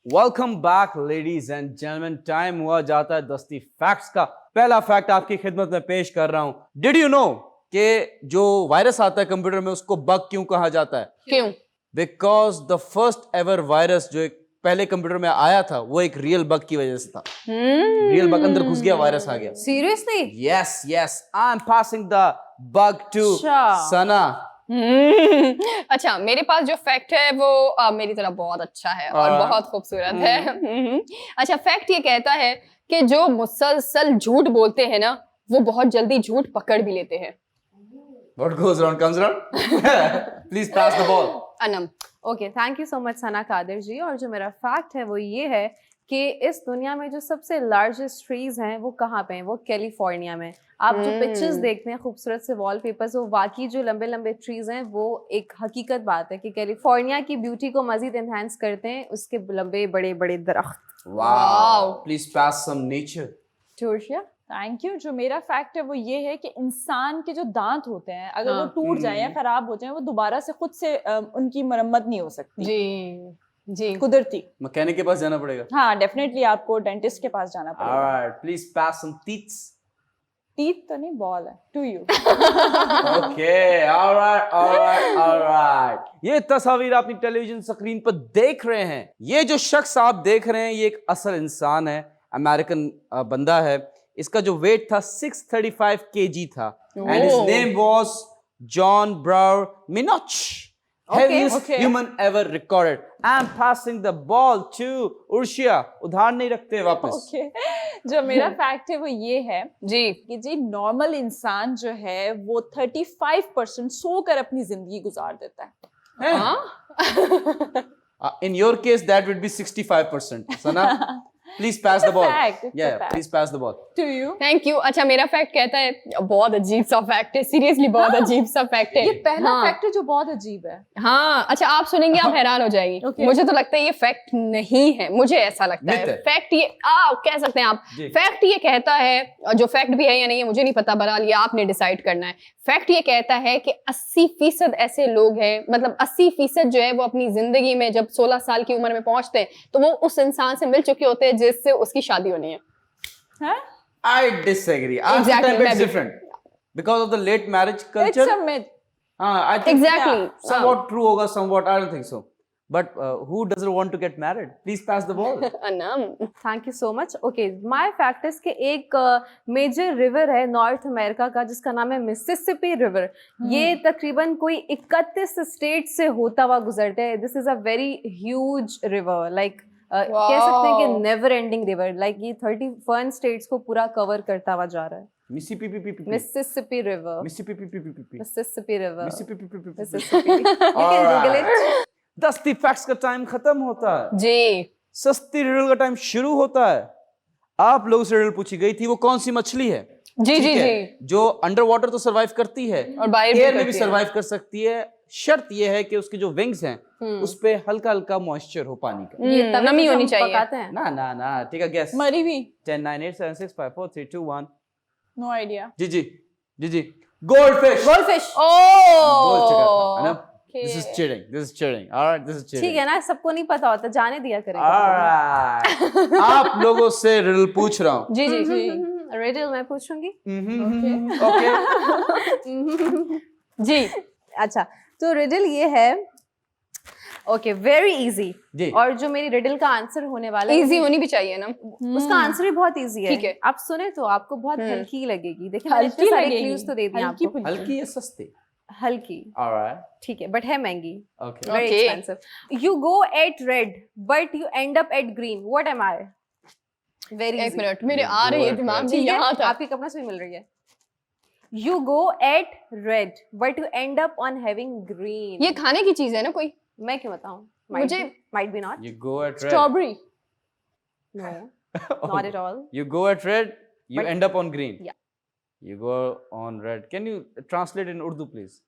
Welcome back ladies and gentleman. Time हुआ जाता है दस्ती फैक्ट्स का। पहला फैक्ट आपकी खिदमत में पेश कर रहा हूं। डिड यू नो कि जो वायरस आता है कंप्यूटर में उसको बग क्यों कहा जाता है? क्यों? Because the first ever virus जो एक पहले कंप्यूटर में आया था वो एक रियल बग की वजह से था। रियल बग अंदर घुस गया, वायरस आ गया। Seriously? Yes I am passing the bug to Sana. अच्छा, मेरे पास जो फैक्ट है वो मेरी तरह बहुत अच्छा है और बहुत खूबसूरत है। अच्छा, फैक्ट ये कहता है कि जो मुसलसल झूठ बोलते हैं ना, वो बहुत जल्दी झूठ पकड़ भी लेते हैं। What goes around comes around. Please pass the ball. Anam. Okay, thank you so much Sana Qadir ji. और जो मेरा फैक्ट है वो ये है कि इस दुनिया में जो सबसे लार्जेस्ट ट्रीज हैं वो कहाँ पे हैं? वो कैलिफोर्निया में। आप जो पिक्चर्स देखते हैं खूबसूरत से वॉलपेपर्स, वो वाकई जो लंबे लंबे ट्रीज हैं वो एक हकीकत बात है कि कैलिफोर्निया की ब्यूटी को मजीद एनहांस करते हैं उसके लंबे बड़े बड़े दरख्त। Wow. Please pass some nature. Josiah? Thank you. जो मेरा फैक्ट है वो ये है कि इंसान के जो दांत होते हैं, अगर वो टूट जाए या खराब हो जाए, वो दोबारा से खुद से उनकी मरम्मत नहीं हो सकती। जी कुदरती। मैकेनिक के पास जाना पड़ेगा। हाँ, डेफिनेटली आपको डेंटिस्ट के पास जाना पड़ेगा। Alright, please pass some teeth. Teeth तो नहीं, बॉल है। To you. Okay, alright. ये तस्वीर अपनी टेलीविजन स्क्रीन पर देख रहे हैं। ये जो शख्स आप देख रहे हैं ये एक असल इंसान है, अमेरिकन बंदा है। इसका जो वेट था 635 kg था and his name was John Brower Minoch. Heaviest human ever recorded. I'm passing the ball to Urshia. उधार नहीं रखते वापस। Okay. जो मेरा फैक्ट है वो ये है जी कि जी नॉर्मल इंसान जो है वो 35% सोकर अपनी जिंदगी गुजार देता है। In your case that would be 65%. Sana, please pass the ball. Fact, it's a Yeah, fact. please pass the ball. To you. Thank you. अच्छा, मेरा फैक्ट कहता है, बहुत अजीब सा फैक्ट है, सीरियसली बहुत अजीब सा फैक्ट है। ये पहला हाँ। फैक्ट है जो बहुत अजीब है। हाँ, अच्छा, आप सुनेंगे आप हैरान हो जाएंगी। Okay. मुझे तो लगता है ये फैक्ट नहीं है, मुझे ऐसा लगता Myth है। है। फैक्ट ये कह सकते हैं आप। जी। फैक्ट ये कहता है, और जो फैक्ट भी है या नहीं है मुझे नहीं पता, बहरहाल ये आपने डिसाइड करना है। फैक्ट ये कहता है कि 80% ऐसे लोग हैं, मतलब 80% जो है वो अपनी जिंदगी में जब 16 साल की उम्र में पहुंचते हैं तो वो उस इंसान से मिल चुके होते हैं जिससे उसकी शादी होनी है। हाँ? I disagree. Exactly, It's maybe. different because of the late marriage culture. It's a myth. I think Exactly. somewhat true होगा, somewhat I don't think so. But who doesn't want to get married? Please pass the ball. Anam. Thank you so much. Okay, my fact is कि एक मेजर रिवर है नॉर्थ अमेरिका का जिसका नाम है मिसिसिपी रिवर। ये तकरीबन कोई 31 स्टेट से होता हुआ गुजरता है। This is a very huge river, like कह सकते हैं कि नेवर एंडिंग रिवर। लाइक ये 31 स्टेट्स को पूरा कवर करता हुआ जा रहा है। Mississippi. Mississippi river, Mississippi. Mississippi river, Mississippi. Mississippi. You can Google it. दस्ती फैक्ट्स का टाइम खत्म होता है, जी सस्ती रिडल का टाइम शुरू होता है। आप लोगों से रिडल पूछी गई थी, वो कौन सी मछली है? जी ठीक जी है, जी। जो अंडर वाटर तो सरवाइव करती है और बाहर एयर में भी करती है। सरवाइव कर सकती है। शर्त यह है कि उसके जो विंग्स हैं उस पे हल्का हल्का मॉइस्चर हो पानी का। ये तवे नमी पे जो होनी हम चाहिए। पकाते हैं। ना ठीक है, गेस। मरी भी। 10 9 8 7 6 5 4 3 2 1। No idea. जी गोल्डफिश। गोल्डफिश। बोल चुका था ना। Okay. This is cheating. All right, this is cheating. ठीक है ना, सबको नहीं पता होता, जाने दिया करें। Alright. आप लोगों से रिडल पूछ रहा हूँ। जी जी जी रिडल मैं पूछूंगी। Okay. जी। अच्छा, तो रिडल ये है, ओके वेरी इजी, जी और जो मेरी रिडल का आंसर होने वाला है इजी होनी भी चाहिए ना। उसका आंसर भी बहुत इजी है। ठीक है। आप सुने तो आपको बहुत हल्की लगेगी। देखिए मैंने हल्की इतने सारे लगेगी, क्लूज तो दे दिए हल्की आपको। फुल्की। हल्की या सस्ती? हल्की, ऑलराइट, ठीक है, बट है महंगी, okay. very Okay. expensive. You go at red but you end up at green, what am I? Very एक easy. मिनट, मेरे ये आ रही है वो दिमाग में ठीक है, यहाँ तक। आपकी कपड़ा से भी मिल रही है। You go at red but you end up on having green. ये खाने की चीज है ना कोई? मैं क्यों बताऊं? might be not. You go at red. Strawberry. No, not at all. You go at red, you But- end up on green. Yeah. You go on red. Can you translate in Urdu, please?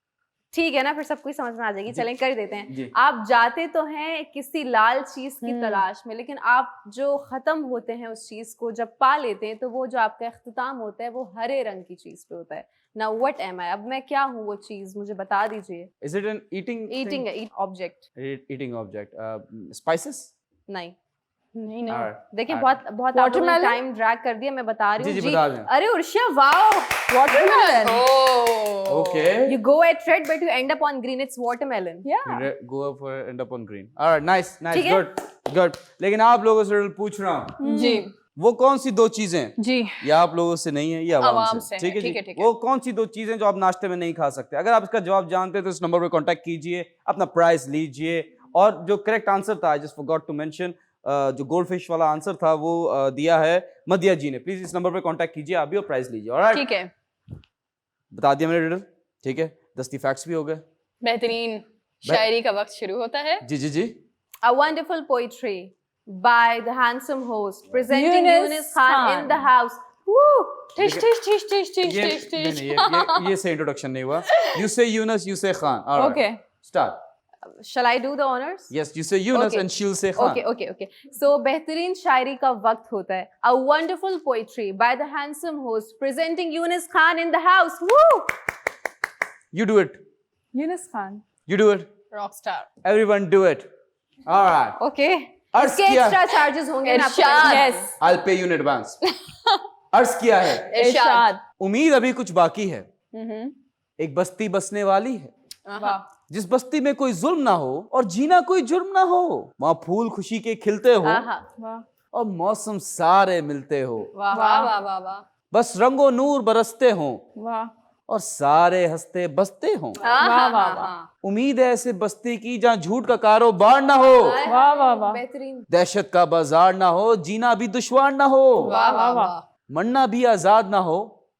ठीक है ना, फिर सब कुछ समझ में आ जाएगी। जी। चलें कर देते हैं। जी। आप जाते तो हैं किसी लाल चीज की तलाश में, लेकिन आप जो खत्म होते हैं उस चीज को जब पा लेते हैं, तो वो जो आपका इख्तिताम होता है वो हरे रंग की चीज पे होता है। नाउ व्हाट एम आई? अब मैं क्या हूँ वो चीज, मुझे बता दीजिए। Is it an eating? Eating thing? है, ऑब्जेक्ट Eating object. Spices? नहीं। नहीं ना। Alright. देखिए Alright. बहुत Watermelon? टाइम ड्रैग कर दिया, मैं बता रही जी, हूँ। जी, बता दें। अरे Urshiya, wow, watermelon. Oh. Okay. You go at red but you end up on green, it's watermelon. Yeah. Go up for end up on green. Alright, nice, ठीक है? good. लेकिन आप लोगों से पूछ रहा हूँ, जी वो कौन सी दो चीजें, जी। ये आप लोगों से नहीं है, ये आवाम आवाम से से, है, ठीक है ठीक जी? है, ठीक है। वो कौन सी दो चीजें जो आप नाश्ते में नहीं खा सकते? अगर आप इसका जवाब जानते हैं तो इस नंबर पे कांटेक्ट कीजिए, अपना प्राइस लीजिए। और जो करेक्ट आंसर था, I just forgot to mention, जो गोल्ड फिश वाला आंसर था वो दिया है मदिया जी ने। प्लीज इस नंबर पे कांटेक्ट कीजिए आप भी और प्राइस लीजिए। ऑलराइट, ठीक है, बता दिया मैंने रिडल, ठीक है, दस्ती फैक्ट्स भी हो गए। बेहतरीन शायरी का वक्त शुरू होता है। जी जी जी। A wonderful poetry by the handsome host presenting Yunus Yunus Khan in Khan. the house. Woo! टिश टिश टिश टिश टिश ये टिश नहीं, टिश। नहीं, ये से इंट्रोडक्शन नहीं हुआ। You say Yunus, you say Khan. All right. Okay. Start. Shall I do the honors? Yes, you say Yunus Okay. and she'll say Khan. Okay. So बेहतरीन शायरी का वक्त होता है। A wonderful poetry by the handsome host presenting Yunus Khan in the house. Woo! You do it. Yunus Khan. You do it. Rock star. Everyone do it. All right. Okay. अर्ज इसके किया। एक्स्ट्रा चार्जेस होंगे ना आपको? इरशाद। Yes. I'll pay you in advance. अर्ज किया है। इरशाद। उम्मीद अभी कुछ बाकी है। हम्म। एक बस्ती बसने वाली है, वाह। जिस बस्ती में कोई जुल्म ना हो और जीना कोई जुर्म ना हो। वहाँ फूल खुशी के खिलते हो आहा, वाह और मौसम सारे मिलते हो। वाह वाह वाह वाह वाह। बस रंगो नूर बरसते हो वाह और सारे हंसते बसते हो। वाह, वाह। उम्मीद है ऐसे बस्ती की जहाँ झूठ का कारोबार ना हो, वाह वाह वाह बेहतरीन। दहशत का बाजार ना हो, जीना भी दुश्वार ना हो, वाह वाह वाह। मरना भी आजाद ना हो।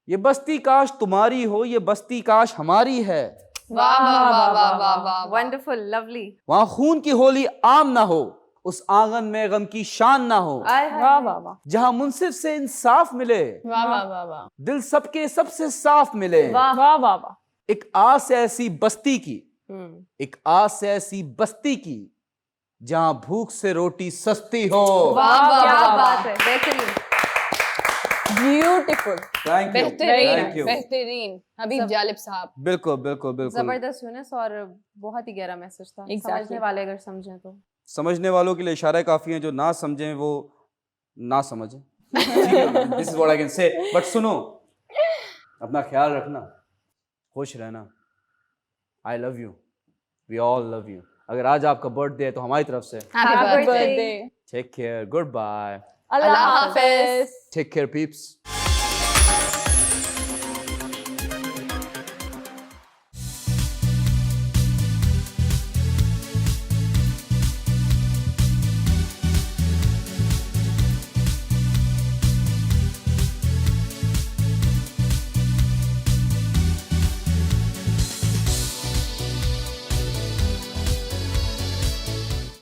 ये बस्ती काश तुम्हारी हो, ये बस्ती काश हमारी है। वाह वाह वाह वाह वाह वाह। Wonderful, lovely. वहाँ खून की होली आम ना हो, उस आंगन में गम की शान ना हो। वाह वाह वाह जहाँ मुंसिफ से इंसाफ मिले, वाह वाह वाह वाह। दिल सबके सबसे साफ मिले। वाह। वाह वाह वाह एक आस ऐसी बस्ती की, एक आस ऐसी बस्ती की, जहाँ भूख से रोटी सस्ती हो। वाह वाह क्या वाह बात है, बेहतरीन। ब्यूटीफुल थैंक यू, बेहतरीन थैंक यू। बेहतरीन हबीब जालिब साहब। बिल्कुल बिल्कुल बिल्कुल। जबरदस्त यूनुस, और बहुत ही गहरा मैसेज था। Exactly. समझने वाले अगर समझें तो। समझने वालों के लिए इशारे काफी हैं, जो ना समझें वो ना समझें। This is what I can say. But सुनो, अपना ख्याल रखना, खुश रहना। I love you, we all love you. अगर आज आपका बर्थडे है तो हमारी तरफ से happy Happy birthday. birthday. Birthday take care, good bye, अल्लाह हाफिज। हाफिज टेक केयर पीप्स।